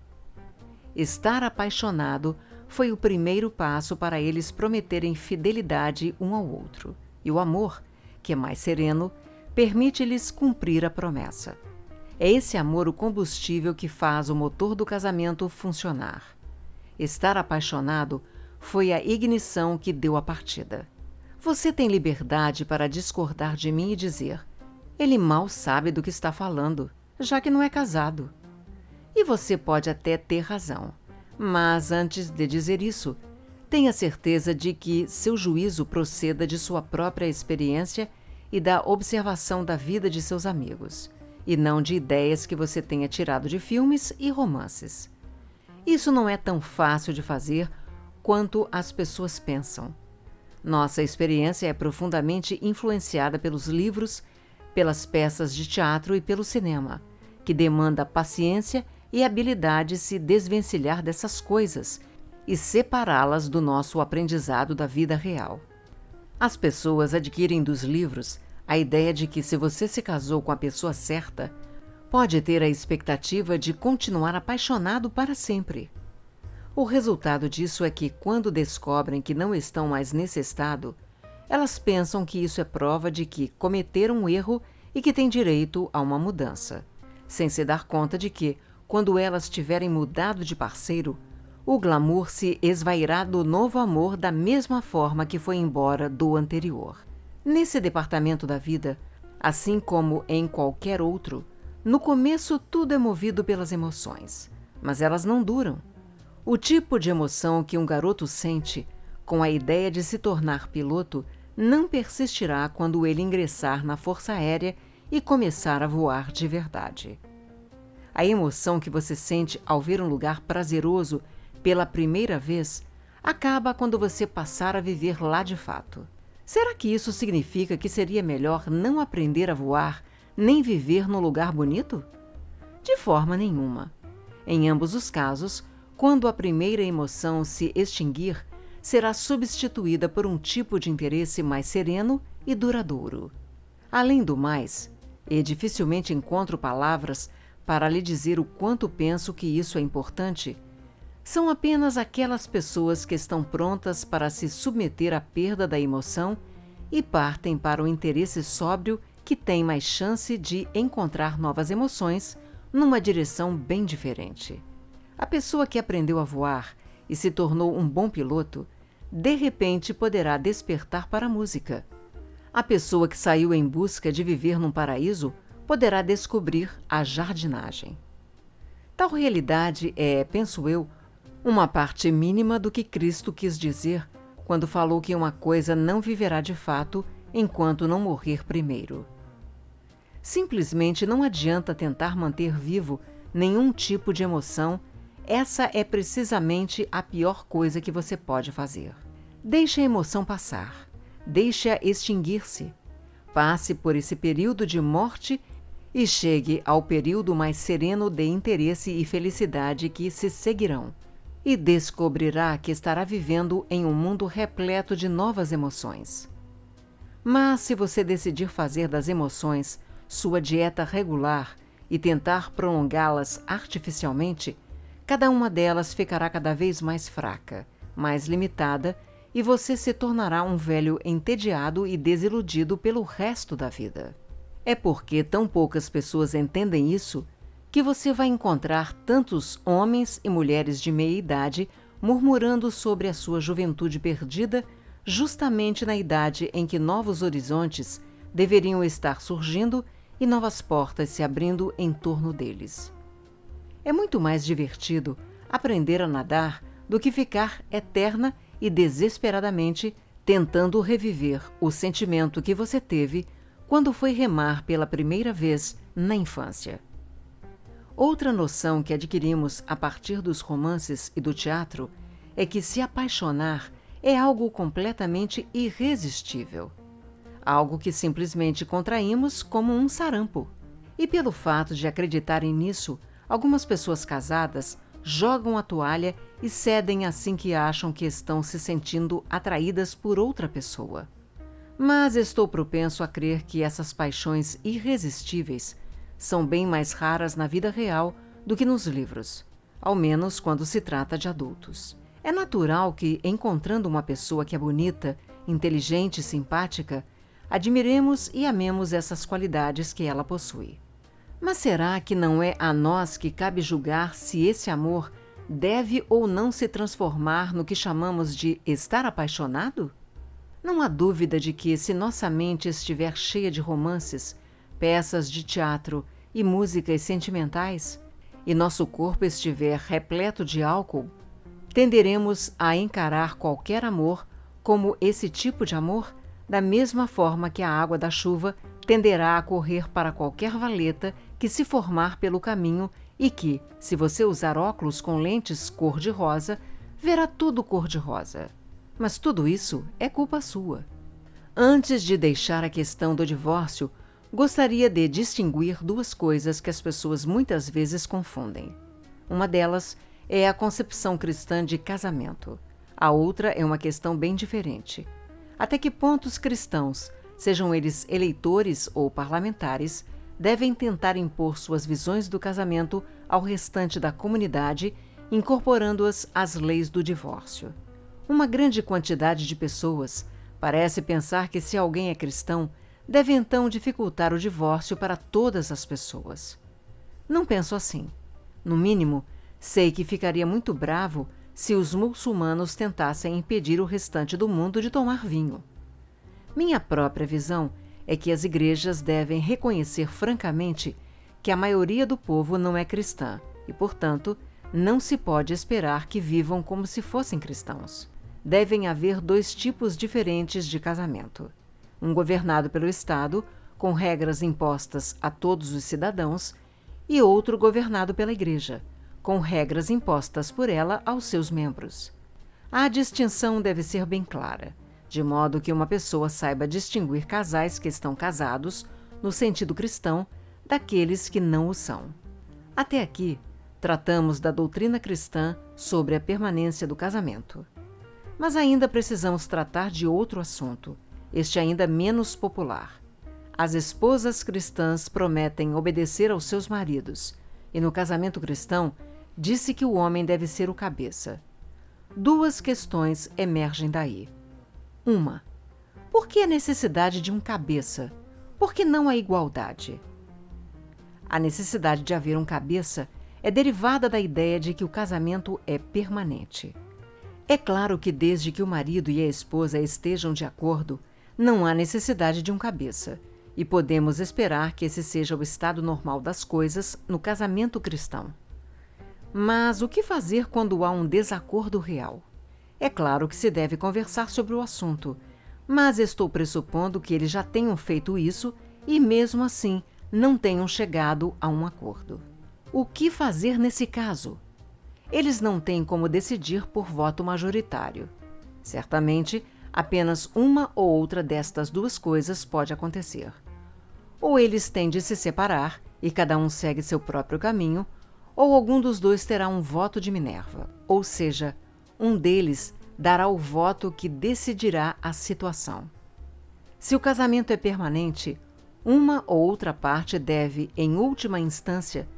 Estar apaixonado foi o primeiro passo para eles prometerem fidelidade um ao outro, e o amor, que é mais sereno, permite-lhes cumprir a promessa. É esse amor o combustível que faz o motor do casamento funcionar. Estar apaixonado foi a ignição que deu a partida. Você tem liberdade para discordar de mim e dizer: ele mal sabe do que está falando, já que não é casado. E você pode até ter razão, mas antes de dizer isso, tenha certeza de que seu juízo proceda de sua própria experiência e da observação da vida de seus amigos, e não de ideias que você tenha tirado de filmes e romances. Isso não é tão fácil de fazer quanto as pessoas pensam. Nossa experiência é profundamente influenciada pelos livros, pelas peças de teatro e pelo cinema, que demanda paciência e habilidade de se desvencilhar dessas coisas e separá-las do nosso aprendizado da vida real. As pessoas adquirem dos livros a ideia de que, se você se casou com a pessoa certa, pode ter a expectativa de continuar apaixonado para sempre. O resultado disso é que, quando descobrem que não estão mais nesse estado, elas pensam que isso é prova de que cometeram um erro e que têm direito a uma mudança, sem se dar conta de que, quando elas tiverem mudado de parceiro, o glamour se esvairá do novo amor da mesma forma que foi embora do anterior. Nesse departamento da vida, assim como em qualquer outro, no começo tudo é movido pelas emoções, mas elas não duram. O tipo de emoção que um garoto sente com a ideia de se tornar piloto não persistirá quando ele ingressar na Força Aérea e começar a voar de verdade. A emoção que você sente ao ver um lugar prazeroso pela primeira vez acaba quando você passar a viver lá de fato. Será que isso significa que seria melhor não aprender a voar nem viver num lugar bonito? De forma nenhuma. Em ambos os casos, quando a primeira emoção se extinguir, será substituída por um tipo de interesse mais sereno e duradouro. Além do mais, e dificilmente encontro palavras para lhe dizer o quanto penso que isso é importante, são apenas aquelas pessoas que estão prontas para se submeter à perda da emoção e partem para o interesse sóbrio que tem mais chance de encontrar novas emoções numa direção bem diferente. A pessoa que aprendeu a voar e se tornou um bom piloto, de repente poderá despertar para a música. A pessoa que saiu em busca de viver num paraíso poderá descobrir a jardinagem. Tal realidade é, penso eu, uma parte mínima do que Cristo quis dizer quando falou que uma coisa não viverá de fato enquanto não morrer primeiro. Simplesmente não adianta tentar manter vivo nenhum tipo de emoção. Essa é precisamente a pior coisa que você pode fazer. Deixe a emoção passar. Deixe-a extinguir-se. Passe por esse período de morte e chegue ao período mais sereno de interesse e felicidade que se seguirão. E descobrirá que estará vivendo em um mundo repleto de novas emoções. Mas se você decidir fazer das emoções sua dieta regular e tentar prolongá-las artificialmente, cada uma delas ficará cada vez mais fraca, mais limitada, e você se tornará um velho entediado e desiludido pelo resto da vida. É porque tão poucas pessoas entendem isso que você vai encontrar tantos homens e mulheres de meia idade murmurando sobre a sua juventude perdida, justamente na idade em que novos horizontes deveriam estar surgindo e novas portas se abrindo em torno deles. É muito mais divertido aprender a nadar do que ficar eterna e desesperadamente tentando reviver o sentimento que você teve quando foi remar pela primeira vez na infância. Outra noção que adquirimos a partir dos romances e do teatro é que se apaixonar é algo completamente irresistível. Algo que simplesmente contraímos como um sarampo. E pelo fato de acreditarem nisso, algumas pessoas casadas jogam a toalha e cedem assim que acham que estão se sentindo atraídas por outra pessoa. Mas estou propenso a crer que essas paixões irresistíveis são bem mais raras na vida real do que nos livros, ao menos quando se trata de adultos. É natural que, encontrando uma pessoa que é bonita, inteligente e simpática, admiremos e amemos essas qualidades que ela possui. Mas será que não é a nós que cabe julgar se esse amor deve ou não se transformar no que chamamos de estar apaixonado? Não há dúvida de que, se nossa mente estiver cheia de romances, peças de teatro e músicas sentimentais, e nosso corpo estiver repleto de álcool, tenderemos a encarar qualquer amor como esse tipo de amor, da mesma forma que a água da chuva tenderá a correr para qualquer valeta que se formar pelo caminho e que, se você usar óculos com lentes cor-de-rosa, verá tudo cor-de-rosa. Mas tudo isso é culpa sua. Antes de deixar a questão do divórcio, gostaria de distinguir duas coisas que as pessoas muitas vezes confundem. Uma delas é a concepção cristã de casamento. A outra é uma questão bem diferente. Até que ponto os cristãos, sejam eles eleitores ou parlamentares, devem tentar impor suas visões do casamento ao restante da comunidade, incorporando-as às leis do divórcio? Uma grande quantidade de pessoas parece pensar que, se alguém é cristão, deve então dificultar o divórcio para todas as pessoas. Não penso assim. No mínimo, sei que ficaria muito bravo se os muçulmanos tentassem impedir o restante do mundo de tomar vinho. Minha própria visão é que as igrejas devem reconhecer francamente que a maioria do povo não é cristã e, portanto, não se pode esperar que vivam como se fossem cristãos. Devem haver dois tipos diferentes de casamento. Um governado pelo Estado, com regras impostas a todos os cidadãos, e outro governado pela Igreja, com regras impostas por ela aos seus membros. A distinção deve ser bem clara, de modo que uma pessoa saiba distinguir casais que estão casados, no sentido cristão, daqueles que não o são. Até aqui, tratamos da doutrina cristã sobre a permanência do casamento. Mas ainda precisamos tratar de outro assunto, este ainda menos popular. As esposas cristãs prometem obedecer aos seus maridos, e no casamento cristão, disse que o homem deve ser o cabeça. Duas questões emergem daí. Uma, por que a necessidade de um cabeça? Por que não a igualdade? A necessidade de haver um cabeça é derivada da ideia de que o casamento é permanente. É claro que, desde que o marido e a esposa estejam de acordo, não há necessidade de um cabeça, e podemos esperar que esse seja o estado normal das coisas no casamento cristão. Mas o que fazer quando há um desacordo real? É claro que se deve conversar sobre o assunto, mas estou pressupondo que eles já tenham feito isso e, mesmo assim, não tenham chegado a um acordo. O que fazer nesse caso? Eles não têm como decidir por voto majoritário. Certamente, apenas uma ou outra destas duas coisas pode acontecer. Ou eles têm de se separar e cada um segue seu próprio caminho, ou algum dos dois terá um voto de Minerva, ou seja, um deles dará o voto que decidirá a situação. Se o casamento é permanente, uma ou outra parte deve, em última instância,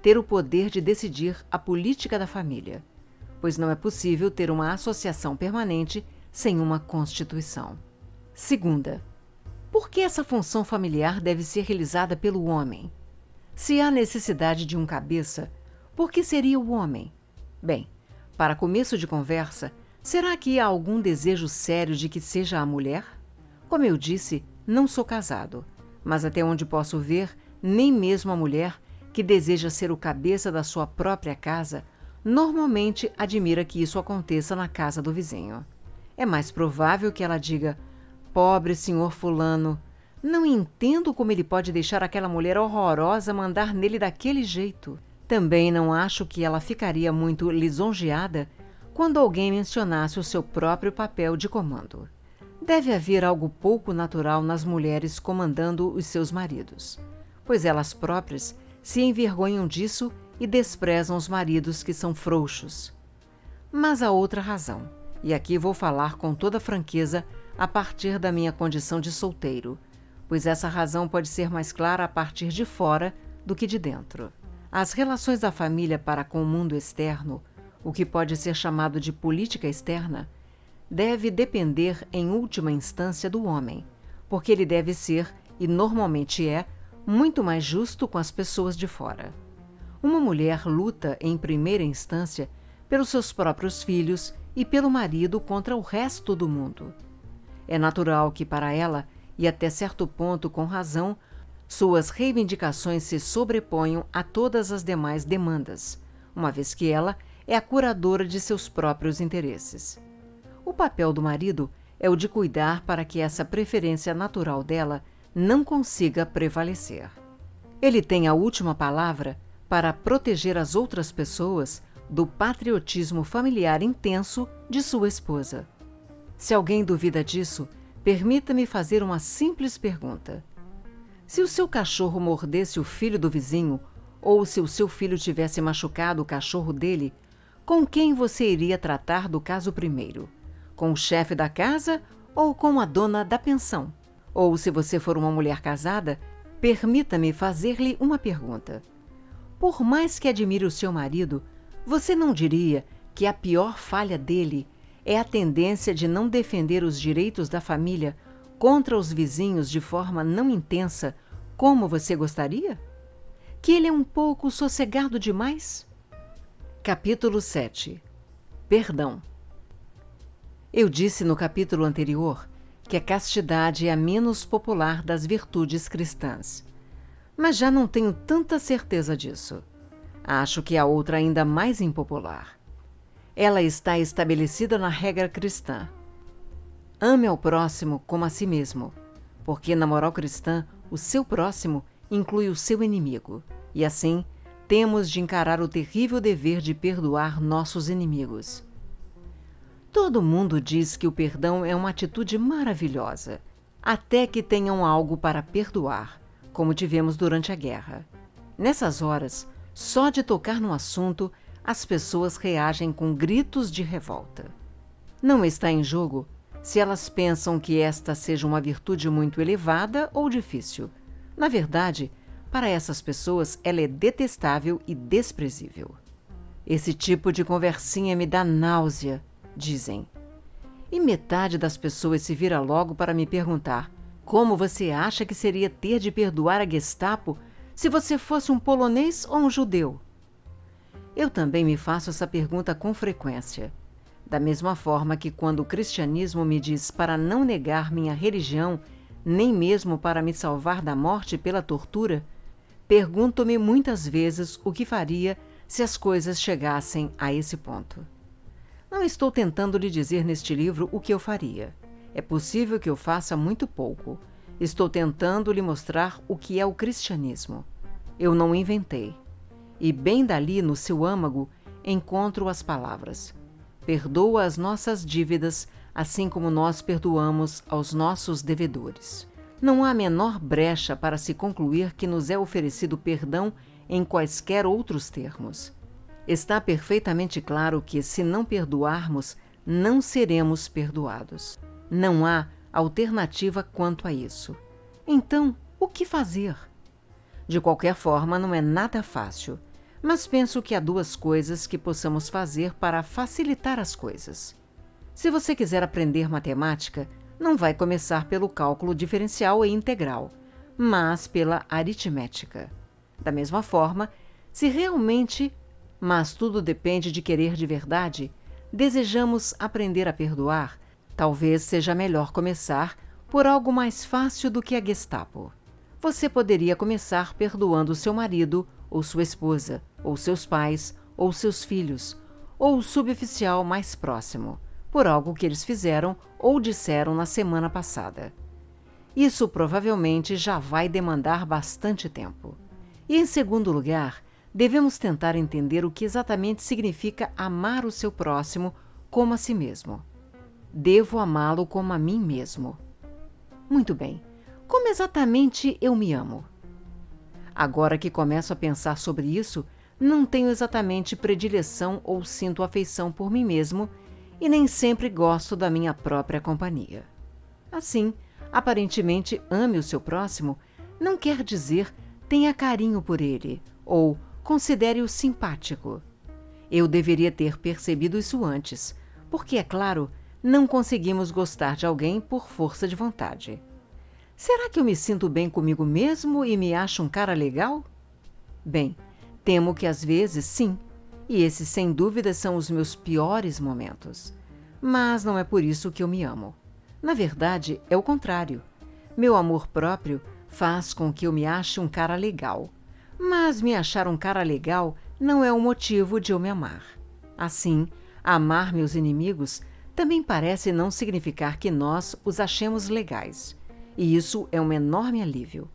ter o poder de decidir a política da família, pois não é possível ter uma associação permanente sem uma constituição. Segunda, por que essa função familiar deve ser realizada pelo homem? Se há necessidade de um cabeça, por que seria o homem? Bem, para começo de conversa, será que há algum desejo sério de que seja a mulher? Como eu disse, não sou casado, mas até onde posso ver, nem mesmo a mulher, que deseja ser o cabeça da sua própria casa, normalmente admira que isso aconteça na casa do vizinho. É mais provável que ela diga: pobre senhor fulano, não entendo como ele pode deixar aquela mulher horrorosa mandar nele daquele jeito. Também não acho que ela ficaria muito lisonjeada quando alguém mencionasse o seu próprio papel de comando. Deve haver algo pouco natural nas mulheres comandando os seus maridos, pois elas próprias se envergonham disso e desprezam os maridos que são frouxos. Mas há outra razão, e aqui vou falar com toda franqueza a partir da minha condição de solteiro, pois essa razão pode ser mais clara a partir de fora do que de dentro. As relações da família para com o mundo externo, o que pode ser chamado de política externa, deve depender em última instância do homem, porque ele deve ser, e normalmente é, muito mais justo com as pessoas de fora. Uma mulher luta, em primeira instância, pelos seus próprios filhos e pelo marido contra o resto do mundo. É natural que para ela, e até certo ponto com razão, suas reivindicações se sobreponham a todas as demais demandas, uma vez que ela é a curadora de seus próprios interesses. O papel do marido é o de cuidar para que essa preferência natural dela não consiga prevalecer. Ele tem a última palavra para proteger as outras pessoas do patriotismo familiar intenso de sua esposa. Se alguém duvida disso, permita-me fazer uma simples pergunta. Se o seu cachorro mordesse o filho do vizinho, ou se o seu filho tivesse machucado o cachorro dele, com quem você iria tratar do caso primeiro? Com o chefe da casa ou com a dona da pensão? Ou, se você for uma mulher casada, permita-me fazer-lhe uma pergunta. Por mais que admire o seu marido, você não diria que a pior falha dele é a tendência de não defender os direitos da família contra os vizinhos de forma não intensa, como você gostaria? Que ele é um pouco sossegado demais? Capítulo 7. Perdão. Eu disse no capítulo anterior que a castidade é a menos popular das virtudes cristãs. Mas já não tenho tanta certeza disso. Acho que há outra ainda mais impopular. Ela está estabelecida na regra cristã. Ame ao próximo como a si mesmo, porque na moral cristã o seu próximo inclui o seu inimigo, e assim temos de encarar o terrível dever de perdoar nossos inimigos. Todo mundo diz que o perdão é uma atitude maravilhosa, até que tenham algo para perdoar, como tivemos durante a guerra. Nessas horas, só de tocar no assunto, as pessoas reagem com gritos de revolta. Não está em jogo se elas pensam que esta seja uma virtude muito elevada ou difícil. Na verdade, para essas pessoas ela é detestável e desprezível. Esse tipo de conversinha me dá náusea, dizem. E metade das pessoas se vira logo para me perguntar: como você acha que seria ter de perdoar a Gestapo se você fosse um polonês ou um judeu? Eu também me faço essa pergunta com frequência. Da mesma forma que quando o cristianismo me diz para não negar minha religião, nem mesmo para me salvar da morte pela tortura, pergunto-me muitas vezes o que faria se as coisas chegassem a esse ponto. Não estou tentando lhe dizer neste livro o que eu faria. É possível que eu faça muito pouco. Estou tentando lhe mostrar o que é o cristianismo. Eu não inventei. E bem dali, no seu âmago, encontro as palavras: perdoa as nossas dívidas, assim como nós perdoamos aos nossos devedores. Não há a menor brecha para se concluir que nos é oferecido perdão em quaisquer outros termos. Está perfeitamente claro que, se não perdoarmos, não seremos perdoados. Não há alternativa quanto a isso. Então, o que fazer? De qualquer forma, não é nada fácil, mas penso que há duas coisas que possamos fazer para facilitar as coisas. Se você quiser aprender matemática, não vai começar pelo cálculo diferencial e integral, mas pela aritmética. Da mesma forma, se realmente, mas tudo depende de querer de verdade, desejamos aprender a perdoar, talvez seja melhor começar por algo mais fácil do que a Gestapo. Você poderia começar perdoando seu marido, ou sua esposa, ou seus pais, ou seus filhos, ou o suboficial mais próximo, por algo que eles fizeram ou disseram na semana passada. Isso provavelmente já vai demandar bastante tempo. E, em segundo lugar, devemos tentar entender o que exatamente significa amar o seu próximo como a si mesmo. Devo amá-lo como a mim mesmo. Muito bem. Como exatamente eu me amo? Agora que começo a pensar sobre isso, não tenho exatamente predileção ou sinto afeição por mim mesmo e nem sempre gosto da minha própria companhia. Assim, aparentemente ame o seu próximo não quer dizer tenha carinho por ele ou considere-o simpático. Eu deveria ter percebido isso antes, porque, é claro, não conseguimos gostar de alguém por força de vontade. Será que eu me sinto bem comigo mesmo e me acho um cara legal? Bem, temo que às vezes sim, e esses sem dúvida são os meus piores momentos. Mas não é por isso que eu me amo. Na verdade, é o contrário. Meu amor próprio faz com que eu me ache um cara legal. Mas me achar um cara legal não é um motivo de eu me amar. Assim, amar meus inimigos também parece não significar que nós os achemos legais. E isso é um enorme alívio,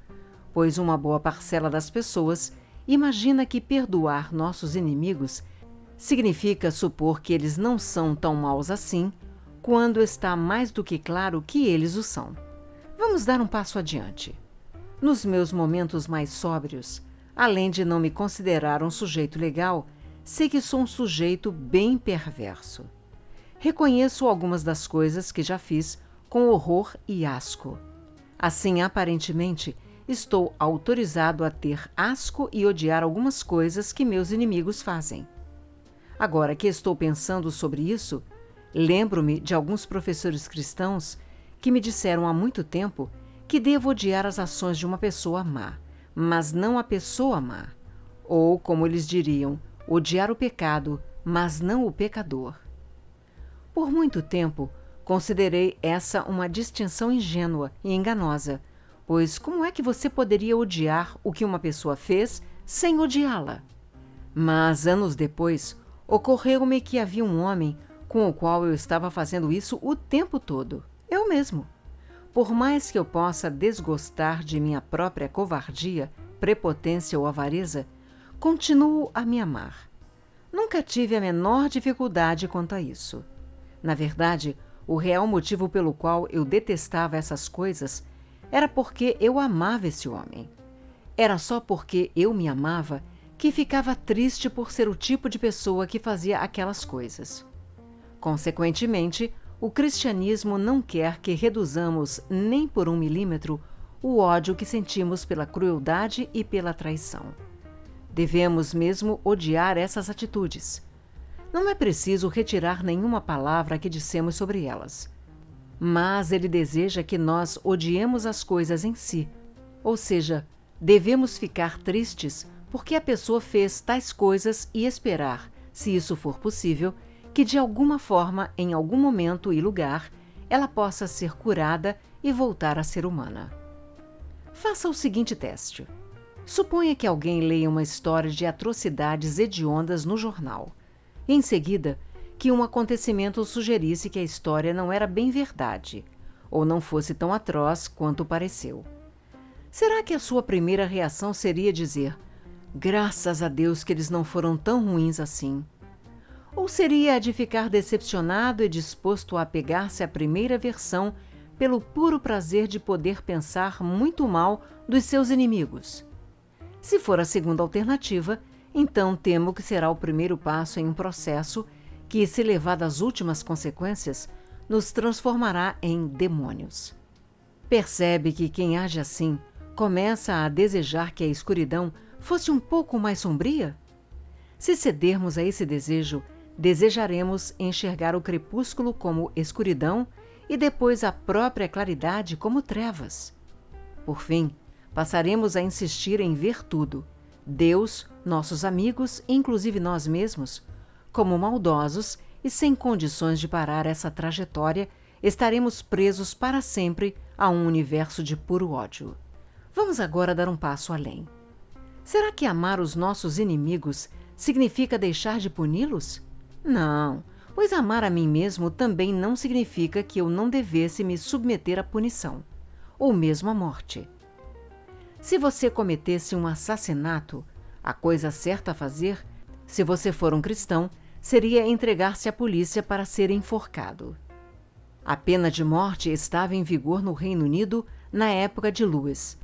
pois uma boa parcela das pessoas imagina que perdoar nossos inimigos significa supor que eles não são tão maus assim, quando está mais do que claro que eles o são. Vamos dar um passo adiante. Nos meus momentos mais sóbrios, além de não me considerar um sujeito legal, sei que sou um sujeito bem perverso. Reconheço algumas das coisas que já fiz com horror e asco. Assim, aparentemente, estou autorizado a ter asco e odiar algumas coisas que meus inimigos fazem. Agora que estou pensando sobre isso, lembro-me de alguns professores cristãos que me disseram há muito tempo que devo odiar as ações de uma pessoa má, mas não a pessoa má. Ou, como eles diriam, odiar o pecado, mas não o pecador. Por muito tempo, considerei essa uma distinção ingênua e enganosa, pois como é que você poderia odiar o que uma pessoa fez sem odiá-la? Mas, anos depois, ocorreu-me que havia um homem com o qual eu estava fazendo isso o tempo todo, eu mesmo. Por mais que eu possa desgostar de minha própria covardia, prepotência ou avareza, continuo a me amar. Nunca tive a menor dificuldade quanto a isso. Na verdade, o real motivo pelo qual eu detestava essas coisas era porque eu amava esse homem. Era só porque eu me amava que ficava triste por ser o tipo de pessoa que fazia aquelas coisas. Consequentemente, o cristianismo não quer que reduzamos nem por 1 milímetro o ódio que sentimos pela crueldade e pela traição. Devemos mesmo odiar essas atitudes. Não é preciso retirar nenhuma palavra que dissemos sobre elas. Mas ele deseja que nós odiemos as coisas em si, ou seja, devemos ficar tristes porque a pessoa fez tais coisas e esperar, se isso for possível, que de alguma forma, em algum momento e lugar, ela possa ser curada e voltar a ser humana. Faça o seguinte teste. Suponha que alguém leia uma história de atrocidades hediondas no jornal. Em seguida, que um acontecimento sugerisse que a história não era bem verdade, ou não fosse tão atroz quanto pareceu. Será que a sua primeira reação seria dizer: graças a Deus que eles não foram tão ruins assim? Ou seria a de ficar decepcionado e disposto a apegar-se à primeira versão pelo puro prazer de poder pensar muito mal dos seus inimigos? Se for a segunda alternativa, então temo que será o primeiro passo em um processo que, se levado às últimas consequências, nos transformará em demônios. Percebe que quem age assim começa a desejar que a escuridão fosse um pouco mais sombria? Se cedermos a esse desejo, desejaremos enxergar o crepúsculo como escuridão e depois a própria claridade como trevas. Por fim, passaremos a insistir em ver tudo, Deus, nossos amigos e inclusive nós mesmos, como maldosos e sem condições de parar essa trajetória, estaremos presos para sempre a um universo de puro ódio. Vamos agora dar um passo além. Será que amar os nossos inimigos significa deixar de puni-los? Não, pois amar a mim mesmo também não significa que eu não devesse me submeter à punição, ou mesmo à morte. Se você cometesse um assassinato, a coisa certa a fazer, se você for um cristão, seria entregar-se à polícia para ser enforcado. A pena de morte estava em vigor no Reino Unido na época de Lewis.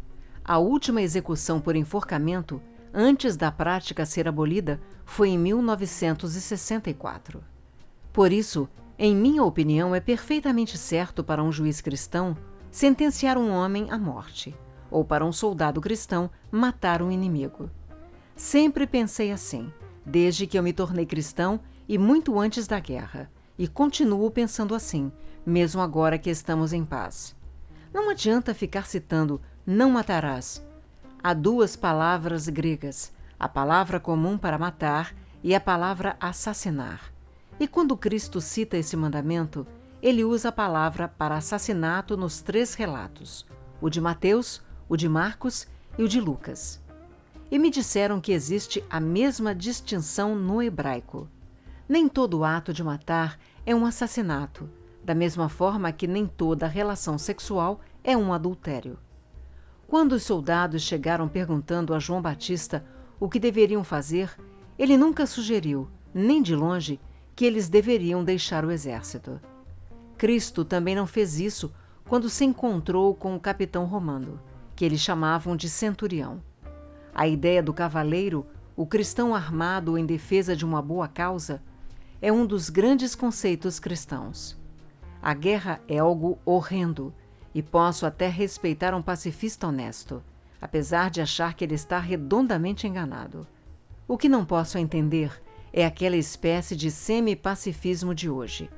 A última execução por enforcamento, antes da prática ser abolida, foi em 1964. Por isso, em minha opinião, é perfeitamente certo para um juiz cristão sentenciar um homem à morte, ou para um soldado cristão matar um inimigo. Sempre pensei assim, desde que eu me tornei cristão e muito antes da guerra, e continuo pensando assim, mesmo agora que estamos em paz. Não adianta ficar citando "não matarás". Há duas palavras gregas, a palavra comum para matar e a palavra assassinar. E quando Cristo cita esse mandamento, ele usa a palavra para assassinato nos 3 relatos, o de Mateus, o de Marcos e o de Lucas. E me disseram que existe a mesma distinção no hebraico. Nem todo ato de matar é um assassinato, da mesma forma que nem toda relação sexual é um adultério. Quando os soldados chegaram perguntando a João Batista o que deveriam fazer, ele nunca sugeriu, nem de longe, que eles deveriam deixar o exército. Cristo também não fez isso quando se encontrou com o capitão romano, que eles chamavam de centurião. A ideia do cavaleiro, o cristão armado em defesa de uma boa causa, é um dos grandes conceitos cristãos. A guerra é algo horrendo, e posso até respeitar um pacifista honesto, apesar de achar que ele está redondamente enganado. O que não posso entender é aquela espécie de semi-pacifismo de hoje,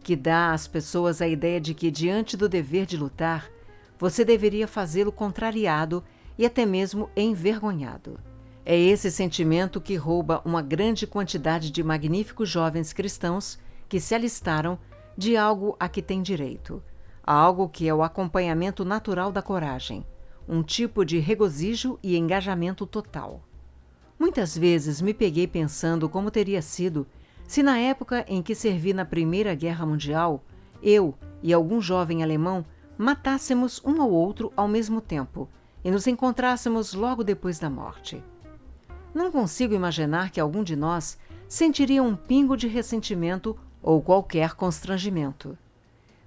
que dá às pessoas a ideia de que, diante do dever de lutar, você deveria fazê-lo contrariado e até mesmo envergonhado. É esse sentimento que rouba uma grande quantidade de magníficos jovens cristãos que se alistaram de algo a que têm direito, algo que é o acompanhamento natural da coragem, um tipo de regozijo e engajamento total. Muitas vezes me peguei pensando como teria sido se na época em que servi na Primeira Guerra Mundial, eu e algum jovem alemão matássemos um ao outro ao mesmo tempo e nos encontrássemos logo depois da morte. Não consigo imaginar que algum de nós sentiria um pingo de ressentimento ou qualquer constrangimento.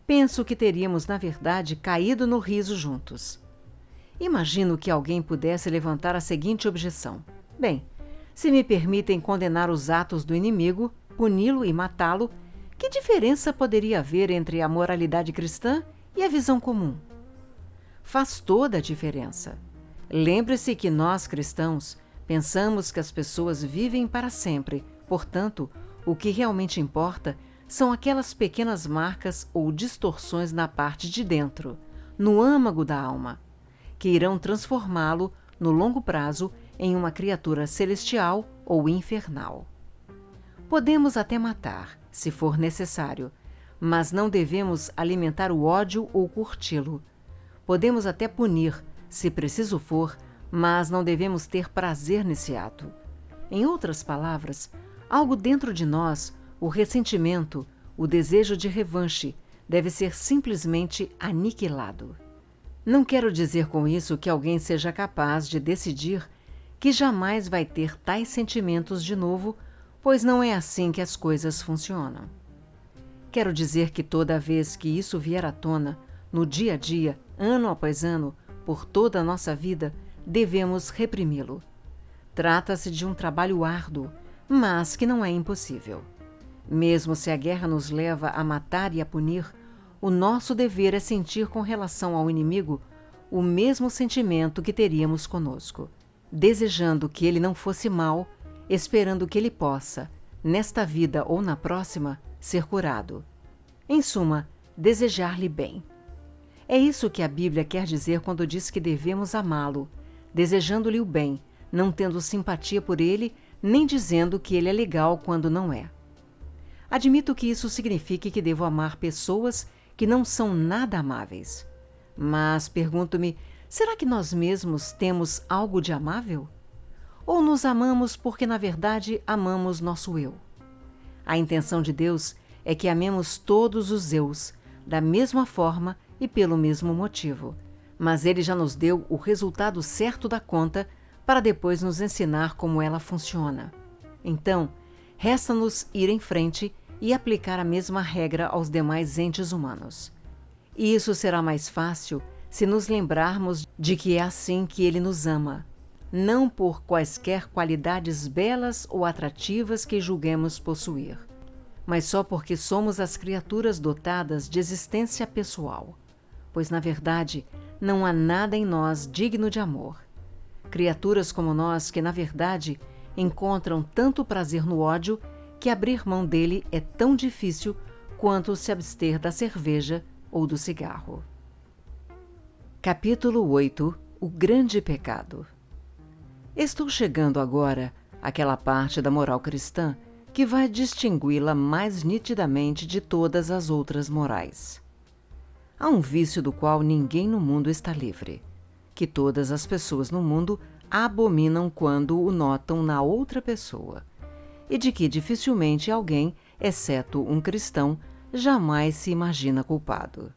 Penso que teríamos, na verdade, caído no riso juntos. Imagino que alguém pudesse levantar a seguinte objeção: bem, se me permitem condenar os atos do inimigo, puni-lo e matá-lo, que diferença poderia haver entre a moralidade cristã e a visão comum? Faz toda a diferença. Lembre-se que nós, cristãos, pensamos que as pessoas vivem para sempre, portanto, o que realmente importa são aquelas pequenas marcas ou distorções na parte de dentro, no âmago da alma, que irão transformá-lo, no longo prazo, em uma criatura celestial ou infernal. Podemos até matar, se for necessário, mas não devemos alimentar o ódio ou curti-lo. Podemos até punir, se preciso for, mas não devemos ter prazer nesse ato. Em outras palavras, algo dentro de nós, o ressentimento, o desejo de revanche, deve ser simplesmente aniquilado. Não quero dizer com isso que alguém seja capaz de decidir que jamais vai ter tais sentimentos de novo, pois não é assim que as coisas funcionam. Quero dizer que toda vez que isso vier à tona, no dia a dia, ano após ano, por toda a nossa vida, devemos reprimi-lo. Trata-se de um trabalho árduo, mas que não é impossível. Mesmo se a guerra nos leva a matar e a punir, o nosso dever é sentir com relação ao inimigo o mesmo sentimento que teríamos conosco, desejando que ele não fosse mau, esperando que ele possa, nesta vida ou na próxima, ser curado. Em suma, desejar-lhe bem. É isso que a Bíblia quer dizer quando diz que devemos amá-lo, desejando-lhe o bem, não tendo simpatia por ele, nem dizendo que ele é legal quando não é. Admito que isso signifique que devo amar pessoas que não são nada amáveis. Mas pergunto-me, será que nós mesmos temos algo de amável? Ou nos amamos porque, na verdade, amamos nosso eu? A intenção de Deus é que amemos todos os eus, da mesma forma e pelo mesmo motivo. Mas Ele já nos deu o resultado certo da conta para depois nos ensinar como ela funciona. Então, resta-nos ir em frente e aplicar a mesma regra aos demais entes humanos. E isso será mais fácil se nos lembrarmos de que é assim que Ele nos ama, não por quaisquer qualidades belas ou atrativas que julguemos possuir, mas só porque somos as criaturas dotadas de existência pessoal, pois, na verdade, não há nada em nós digno de amor. Criaturas como nós que, na verdade, encontram tanto prazer no ódio que abrir mão dele é tão difícil quanto se abster da cerveja ou do cigarro. Capítulo 8 – O Grande Pecado. Estou chegando agora àquela parte da moral cristã que vai distingui-la mais nitidamente de todas as outras morais. Há um vício do qual ninguém no mundo está livre, que todas as pessoas no mundo abominam quando o notam na outra pessoa, e de que dificilmente alguém, exceto um cristão, jamais se imagina culpado.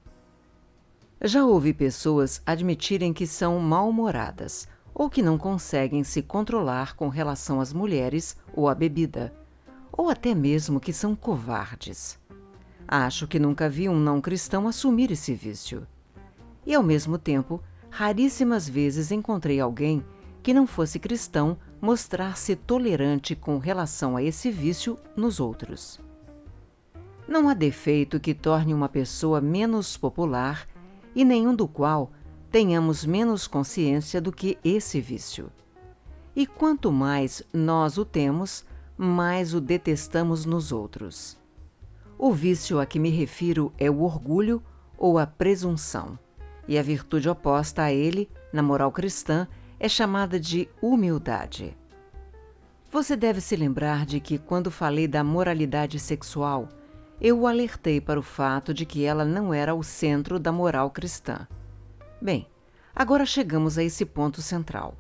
Já ouvi pessoas admitirem que são mal-humoradas ou que não conseguem se controlar com relação às mulheres ou à bebida, ou até mesmo que são covardes. Acho que nunca vi um não-cristão assumir esse vício. E, ao mesmo tempo, raríssimas vezes encontrei alguém que não fosse cristão mostrar-se tolerante com relação a esse vício nos outros. Não há defeito que torne uma pessoa menos popular e nenhum do qual tenhamos menos consciência do que esse vício. E quanto mais nós o temos, mais o detestamos nos outros. O vício a que me refiro é o orgulho ou a presunção, e a virtude oposta a ele, na moral cristã, é chamada de humildade. Você deve se lembrar de que, quando falei da moralidade sexual, eu o alertei para o fato de que ela não era o centro da moral cristã. Bem, agora chegamos a esse ponto central.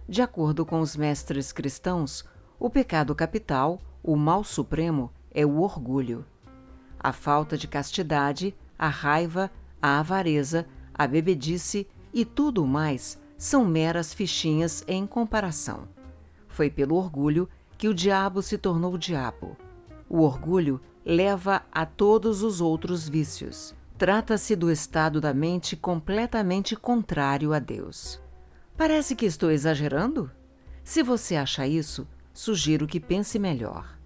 De acordo com os mestres cristãos, o pecado capital, o mal supremo, é o orgulho. A falta de castidade, a raiva, a avareza, a bebedice e tudo o mais são meras fichinhas em comparação. Foi pelo orgulho que o diabo se tornou o diabo. O orgulho leva a todos os outros vícios. Trata-se do estado da mente completamente contrário a Deus. Parece que estou exagerando? Se você acha isso, sugiro que pense melhor.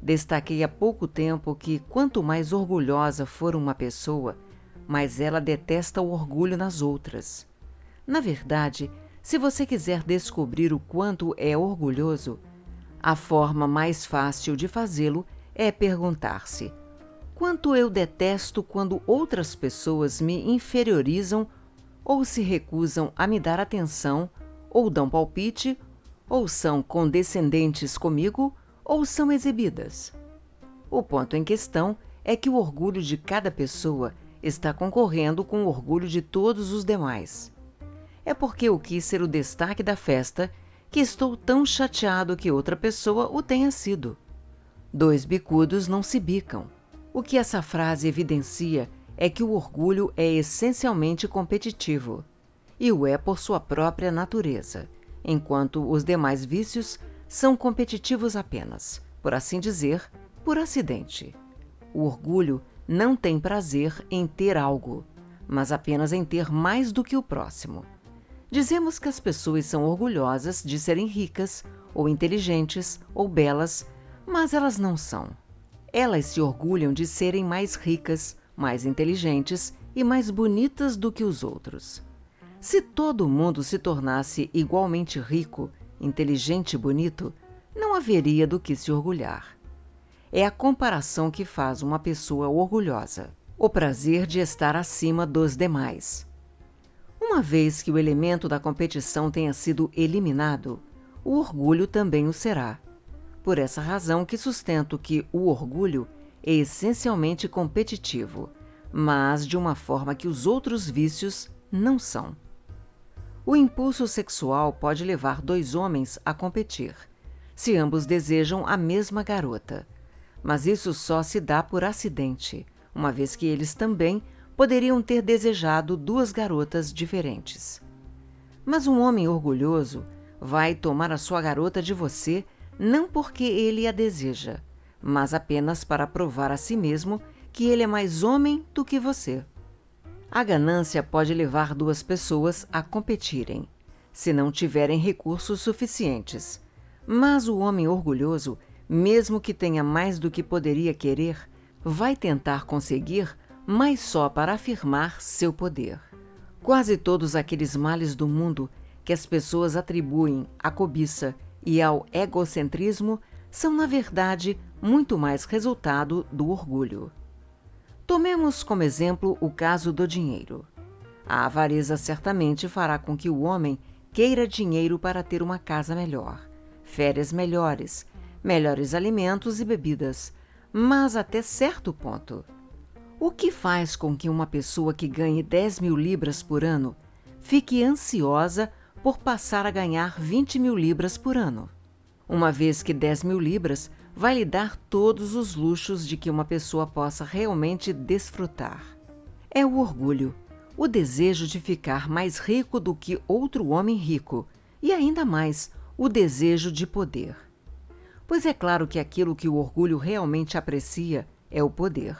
Destaquei há pouco tempo que quanto mais orgulhosa for uma pessoa, mais ela detesta o orgulho nas outras. Na verdade, se você quiser descobrir o quanto é orgulhoso, a forma mais fácil de fazê-lo é perguntar-se: quanto eu detesto quando outras pessoas me inferiorizam ou se recusam a me dar atenção, ou dão palpite, ou são condescendentes comigo, ou são exibidas. O ponto em questão é que o orgulho de cada pessoa está concorrendo com o orgulho de todos os demais. É porque eu quis ser o destaque da festa que estou tão chateado que outra pessoa o tenha sido. Dois bicudos não se bicam. O que essa frase evidencia é que o orgulho é essencialmente competitivo, e o é por sua própria natureza, enquanto os demais vícios são competitivos apenas, por assim dizer, por acidente. O orgulho não tem prazer em ter algo, mas apenas em ter mais do que o próximo. Dizemos que as pessoas são orgulhosas de serem ricas, ou inteligentes, ou belas, mas elas não são. Elas se orgulham de serem mais ricas, mais inteligentes e mais bonitas do que os outros. Se todo mundo se tornasse igualmente rico, inteligente e bonito, não haveria do que se orgulhar. É a comparação que faz uma pessoa orgulhosa, o prazer de estar acima dos demais. Uma vez que o elemento da competição tenha sido eliminado, o orgulho também o será. Por essa razão que sustento que o orgulho é essencialmente competitivo, mas de uma forma que os outros vícios não são. O impulso sexual pode levar dois homens a competir, se ambos desejam a mesma garota. Mas isso só se dá por acidente, uma vez que eles também poderiam ter desejado duas garotas diferentes. Mas um homem orgulhoso vai tomar a sua garota de você não porque ele a deseja, mas apenas para provar a si mesmo que ele é mais homem do que você. A ganância pode levar duas pessoas a competirem, se não tiverem recursos suficientes. Mas o homem orgulhoso, mesmo que tenha mais do que poderia querer, vai tentar conseguir, mas só para afirmar seu poder. Quase todos aqueles males do mundo que as pessoas atribuem à cobiça e ao egocentrismo são, na verdade, muito mais resultado do orgulho. Tomemos como exemplo o caso do dinheiro. A avareza certamente fará com que o homem queira dinheiro para ter uma casa melhor, férias melhores, melhores alimentos e bebidas, mas até certo ponto. O que faz com que uma pessoa que ganhe 10.000 libras por ano fique ansiosa por passar a ganhar 20.000 libras por ano? Uma vez que 10.000 libras vai lhe dar todos os luxos de que uma pessoa possa realmente desfrutar. É o orgulho, o desejo de ficar mais rico do que outro homem rico, e ainda mais, o desejo de poder. Pois é claro que aquilo que o orgulho realmente aprecia é o poder.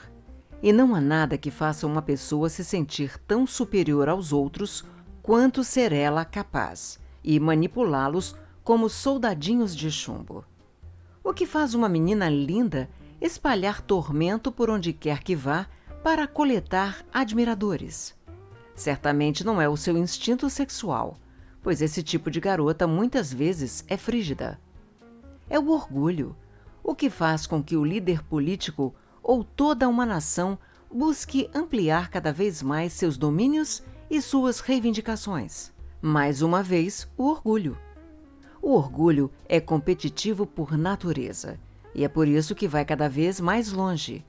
E não há nada que faça uma pessoa se sentir tão superior aos outros quanto ser ela capaz, e manipulá-los como soldadinhos de chumbo. O que faz uma menina linda espalhar tormento por onde quer que vá para coletar admiradores? Certamente não é o seu instinto sexual, pois esse tipo de garota muitas vezes é frígida. É o orgulho, o que faz com que o líder político ou toda uma nação busque ampliar cada vez mais seus domínios e suas reivindicações. Mais uma vez, o orgulho. O orgulho é competitivo por natureza, e é por isso que vai cada vez mais longe.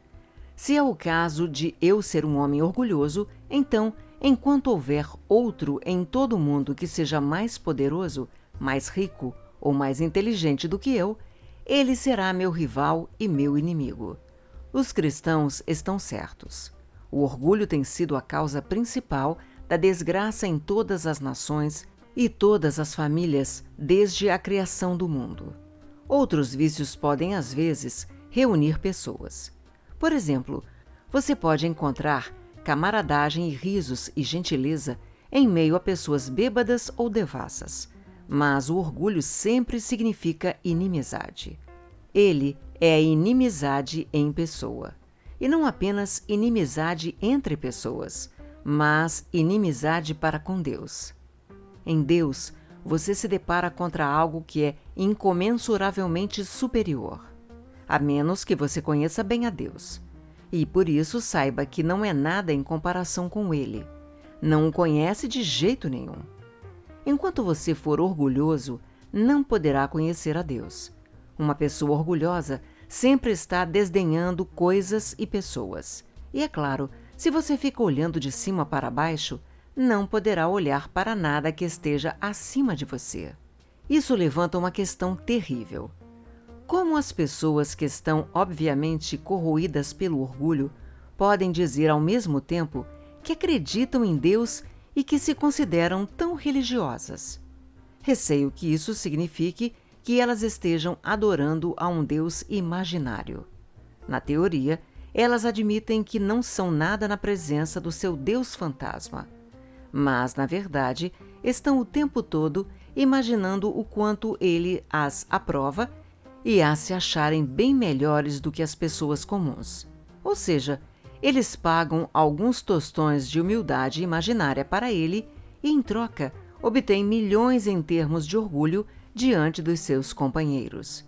Se é o caso de eu ser um homem orgulhoso, então, enquanto houver outro em todo o mundo que seja mais poderoso, mais rico ou mais inteligente do que eu, ele será meu rival e meu inimigo. Os cristãos estão certos. O orgulho tem sido a causa principal da desgraça em todas as nações e todas as famílias desde a criação do mundo. Outros vícios podem, às vezes, reunir pessoas. Por exemplo, você pode encontrar camaradagem e risos e gentileza em meio a pessoas bêbadas ou devassas, mas o orgulho sempre significa inimizade. Ele é a inimizade em pessoa, e não apenas inimizade entre pessoas, mas inimizade para com Deus. Em Deus, você se depara contra algo que é incomensuravelmente superior, a menos que você conheça bem a Deus. E por isso saiba que não é nada em comparação com Ele. Não o conhece de jeito nenhum. Enquanto você for orgulhoso, não poderá conhecer a Deus. Uma pessoa orgulhosa sempre está desdenhando coisas e pessoas. E é claro, se você fica olhando de cima para baixo, não poderá olhar para nada que esteja acima de você. Isso levanta uma questão terrível. Como as pessoas que estão obviamente corroídas pelo orgulho podem dizer ao mesmo tempo que acreditam em Deus e que se consideram tão religiosas? Receio que isso signifique que elas estejam adorando a um Deus imaginário. Na teoria, elas admitem que não são nada na presença do seu Deus fantasma, mas, na verdade, estão o tempo todo imaginando o quanto ele as aprova e a se acharem bem melhores do que as pessoas comuns. Ou seja, eles pagam alguns tostões de humildade imaginária para ele e, em troca, obtêm milhões em termos de orgulho diante dos seus companheiros.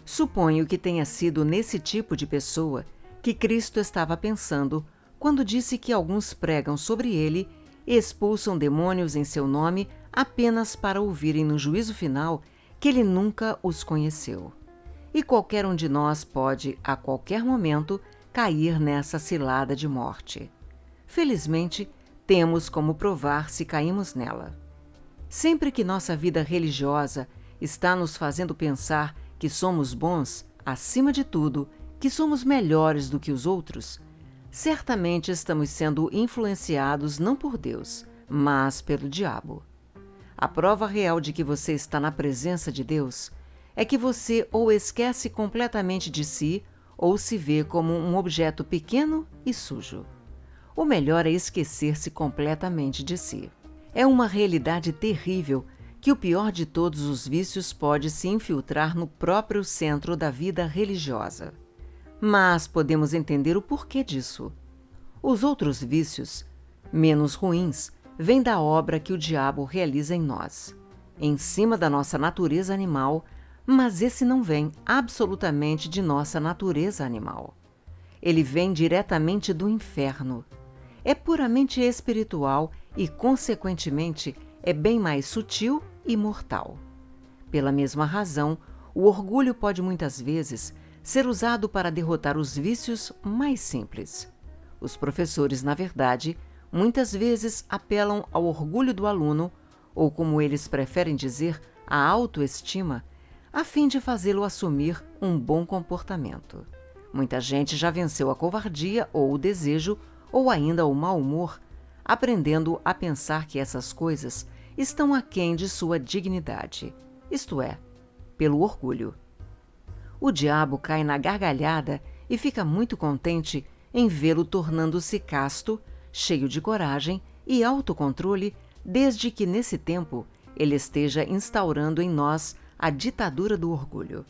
Suponho que tenha sido nesse tipo de pessoa que Cristo estava pensando quando disse que alguns pregam sobre ele e expulsam demônios em seu nome apenas para ouvirem no juízo final que ele nunca os conheceu. E qualquer um de nós pode, a qualquer momento, cair nessa cilada de morte. Felizmente, temos como provar se caímos nela. Sempre que nossa vida religiosa está nos fazendo pensar que somos bons, acima de tudo, que somos melhores do que os outros, certamente estamos sendo influenciados não por Deus, mas pelo diabo. A prova real de que você está na presença de Deus é que você ou esquece completamente de si ou se vê como um objeto pequeno e sujo. O melhor é esquecer-se completamente de si. É uma realidade terrível que o pior de todos os vícios pode se infiltrar no próprio centro da vida religiosa. Mas podemos entender o porquê disso. Os outros vícios, menos ruins, vêm da obra que o diabo realiza em nós, em cima da nossa natureza animal, mas esse não vem absolutamente de nossa natureza animal. Ele vem diretamente do inferno. É puramente espiritual e, consequentemente, é bem mais sutil e mortal. Pela mesma razão, o orgulho pode muitas vezes ser usado para derrotar os vícios mais simples. Os professores, na verdade, muitas vezes apelam ao orgulho do aluno, ou como eles preferem dizer, à autoestima, a fim de fazê-lo assumir um bom comportamento. Muita gente já venceu a covardia ou o desejo, ou ainda o mau humor, aprendendo a pensar que essas coisas estão aquém de sua dignidade, isto é, pelo orgulho. O diabo cai na gargalhada e fica muito contente em vê-lo tornando-se casto, cheio de coragem e autocontrole, desde que nesse tempo ele esteja instaurando em nós a ditadura do orgulho.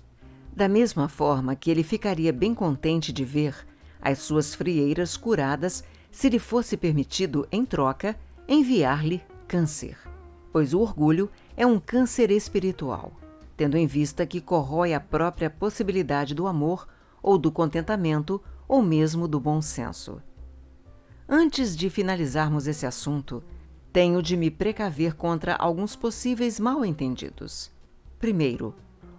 Da mesma forma que ele ficaria bem contente de ver as suas frieiras curadas se lhe fosse permitido, em troca, enviar-lhe câncer. Pois o orgulho é um câncer espiritual, tendo em vista que corrói a própria possibilidade do amor ou do contentamento ou mesmo do bom senso. Antes de finalizarmos esse assunto, tenho de me precaver contra alguns possíveis mal-entendidos. Primeiro,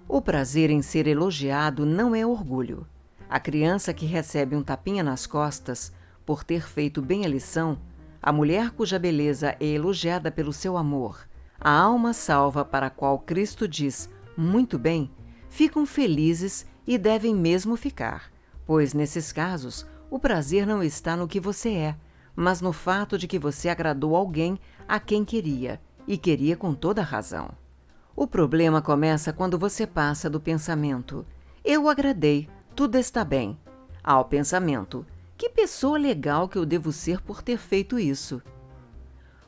o prazer em ser elogiado não é orgulho. A criança que recebe um tapinha nas costas por ter feito bem a lição, a mulher cuja beleza é elogiada pelo seu amor, a alma salva para a qual Cristo diz muito bem, ficam felizes e devem mesmo ficar, pois nesses casos o prazer não está no que você é, mas no fato de que você agradou alguém a quem queria, e queria com toda razão. O problema começa quando você passa do pensamento "eu agradei, tudo está bem", ao pensamento "que pessoa legal que eu devo ser por ter feito isso".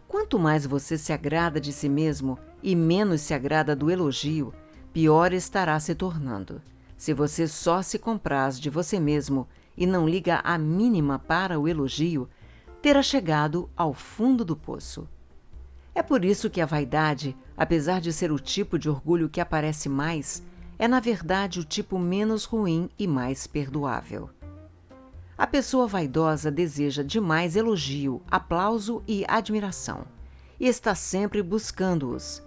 Quanto mais você se agrada de si mesmo e menos se agrada do elogio, pior estará se tornando. Se você só se compraz de você mesmo e não liga a mínima para o elogio, terá chegado ao fundo do poço. É por isso que a vaidade, apesar de ser o tipo de orgulho que aparece mais, é na verdade o tipo menos ruim e mais perdoável. A pessoa vaidosa deseja demais elogio, aplauso e admiração, e está sempre buscando-os.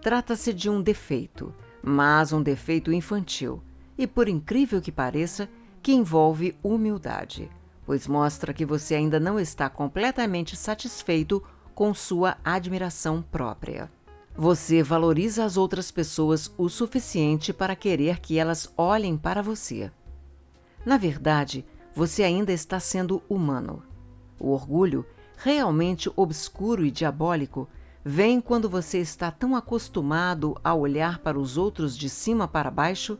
Trata-se de um defeito, mas um defeito infantil, e por incrível que pareça, que envolve humildade, pois mostra que você ainda não está completamente satisfeito com sua admiração própria. Você valoriza as outras pessoas o suficiente para querer que elas olhem para você. Na verdade, você ainda está sendo humano. O orgulho, realmente obscuro e diabólico, vem quando você está tão acostumado a olhar para os outros de cima para baixo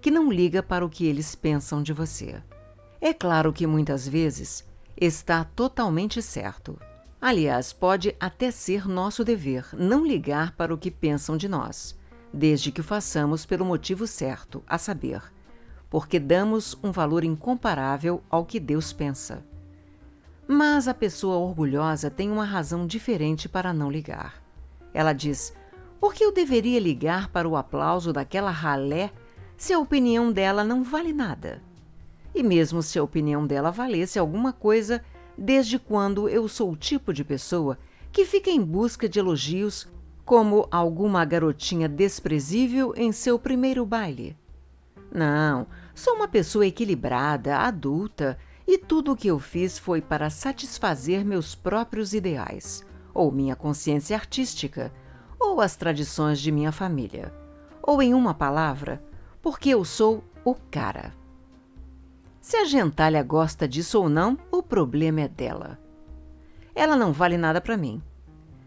que não liga para o que eles pensam de você. É claro que muitas vezes está totalmente certo. Aliás, pode até ser nosso dever não ligar para o que pensam de nós, desde que o façamos pelo motivo certo, a saber, porque damos um valor incomparável ao que Deus pensa. Mas a pessoa orgulhosa tem uma razão diferente para não ligar. Ela diz: por que eu deveria ligar para o aplauso daquela ralé se a opinião dela não vale nada? E mesmo se a opinião dela valesse alguma coisa, desde quando eu sou o tipo de pessoa que fica em busca de elogios como alguma garotinha desprezível em seu primeiro baile. Não, sou uma pessoa equilibrada, adulta, e tudo o que eu fiz foi para satisfazer meus próprios ideais, ou minha consciência artística, ou as tradições de minha família. Ou, em uma palavra, porque eu sou o cara. Se a gentalha gosta disso ou não, o problema é dela. Ela não vale nada para mim.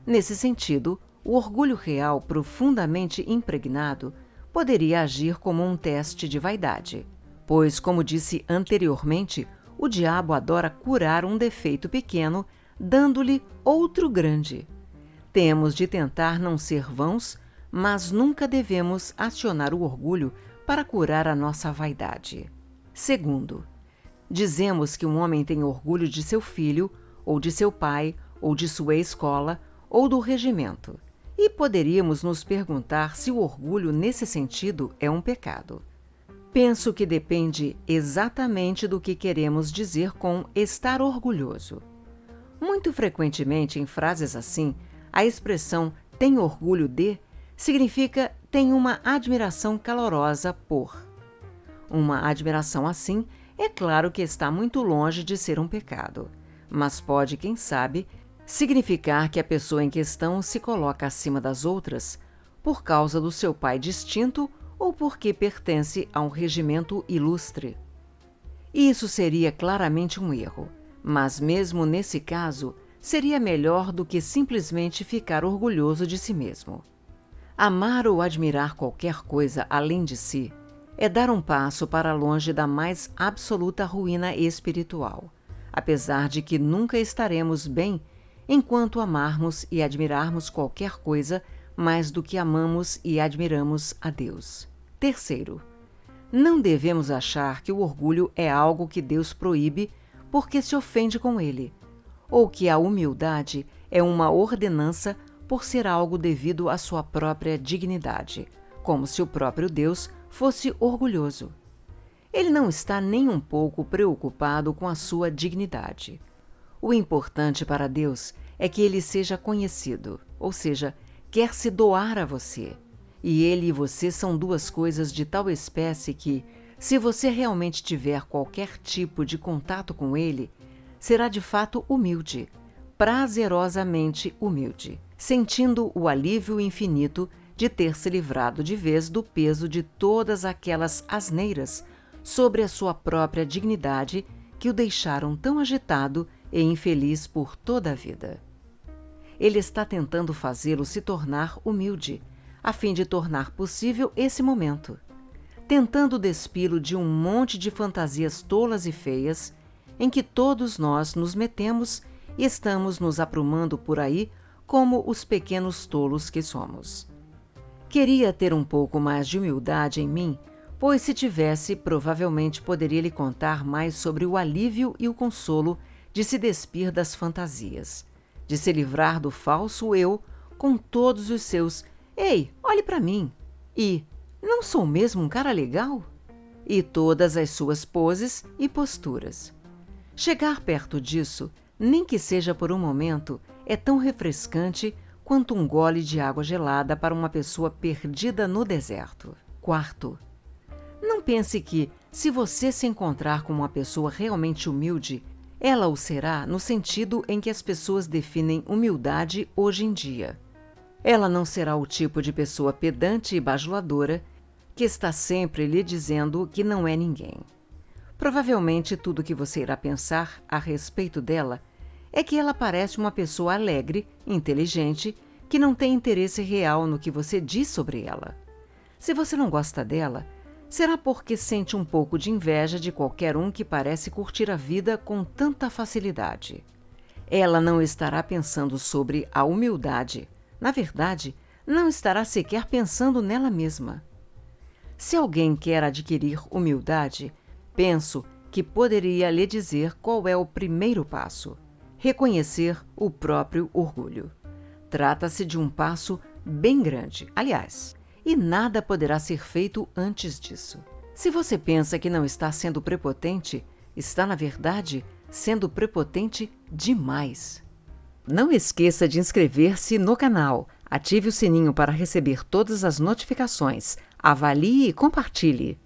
Nesse sentido, o orgulho real profundamente impregnado poderia agir como um teste de vaidade, pois, como disse anteriormente, o diabo adora curar um defeito pequeno, dando-lhe outro grande. Temos de tentar não ser vãos, mas nunca devemos acionar o orgulho para curar a nossa vaidade. Segundo, dizemos que um homem tem orgulho de seu filho, ou de seu pai, ou de sua escola, ou do regimento. E poderíamos nos perguntar se o orgulho nesse sentido é um pecado. Penso que depende exatamente do que queremos dizer com estar orgulhoso. Muito frequentemente, em frases assim, a expressão tem orgulho de significa tem uma admiração calorosa por. Uma admiração assim, é claro que está muito longe de ser um pecado, mas pode, quem sabe, significar que a pessoa em questão se coloca acima das outras por causa do seu pai distinto ou porque pertence a um regimento ilustre. Isso seria claramente um erro, mas mesmo nesse caso, seria melhor do que simplesmente ficar orgulhoso de si mesmo. Amar ou admirar qualquer coisa além de si é dar um passo para longe da mais absoluta ruína espiritual, apesar de que nunca estaremos bem enquanto amarmos e admirarmos qualquer coisa mais do que amamos e admiramos a Deus. Terceiro, não devemos achar que o orgulho é algo que Deus proíbe porque se ofende com ele, ou que a humildade é uma ordenança por ser algo devido à sua própria dignidade, como se o próprio Deus fosse orgulhoso. Ele não está nem um pouco preocupado com a sua dignidade. O importante para Deus é que ele seja conhecido, ou seja, quer se doar a você. E ele e você são duas coisas de tal espécie que, se você realmente tiver qualquer tipo de contato com ele, será de fato humilde, prazerosamente humilde, sentindo o alívio infinito de ter se livrado de vez do peso de todas aquelas asneiras sobre a sua própria dignidade que o deixaram tão agitado e infeliz por toda a vida. Ele está tentando fazê-lo se tornar humilde, a fim de tornar possível esse momento, tentando despí-lo de um monte de fantasias tolas e feias em que todos nós nos metemos e estamos nos aprumando por aí como os pequenos tolos que somos. Queria ter um pouco mais de humildade em mim, pois se tivesse, provavelmente poderia lhe contar mais sobre o alívio e o consolo de se despir das fantasias, de se livrar do falso eu com todos os seus "Ei, olhe para mim!" e "Não sou mesmo um cara legal?" e todas as suas poses e posturas. Chegar perto disso, nem que seja por um momento, é tão refrescante quanto um gole de água gelada para uma pessoa perdida no deserto. Quarto, não pense que, se você se encontrar com uma pessoa realmente humilde, ela o será no sentido em que as pessoas definem humildade hoje em dia. Ela não será o tipo de pessoa pedante e bajuladora que está sempre lhe dizendo que não é ninguém. Provavelmente tudo o que você irá pensar a respeito dela é que ela parece uma pessoa alegre, inteligente, que não tem interesse real no que você diz sobre ela. Se você não gosta dela, será porque sente um pouco de inveja de qualquer um que parece curtir a vida com tanta facilidade. Ela não estará pensando sobre a humildade. Na verdade, não estará sequer pensando nela mesma. Se alguém quer adquirir humildade, penso que poderia lhe dizer qual é o primeiro passo: reconhecer o próprio orgulho. Trata-se de um passo bem grande, aliás, e nada poderá ser feito antes disso. Se você pensa que não está sendo prepotente, está, na verdade, sendo prepotente demais. Não esqueça de inscrever-se no canal, Ative o sininho para receber todas as notificações. Avalie e compartilhe.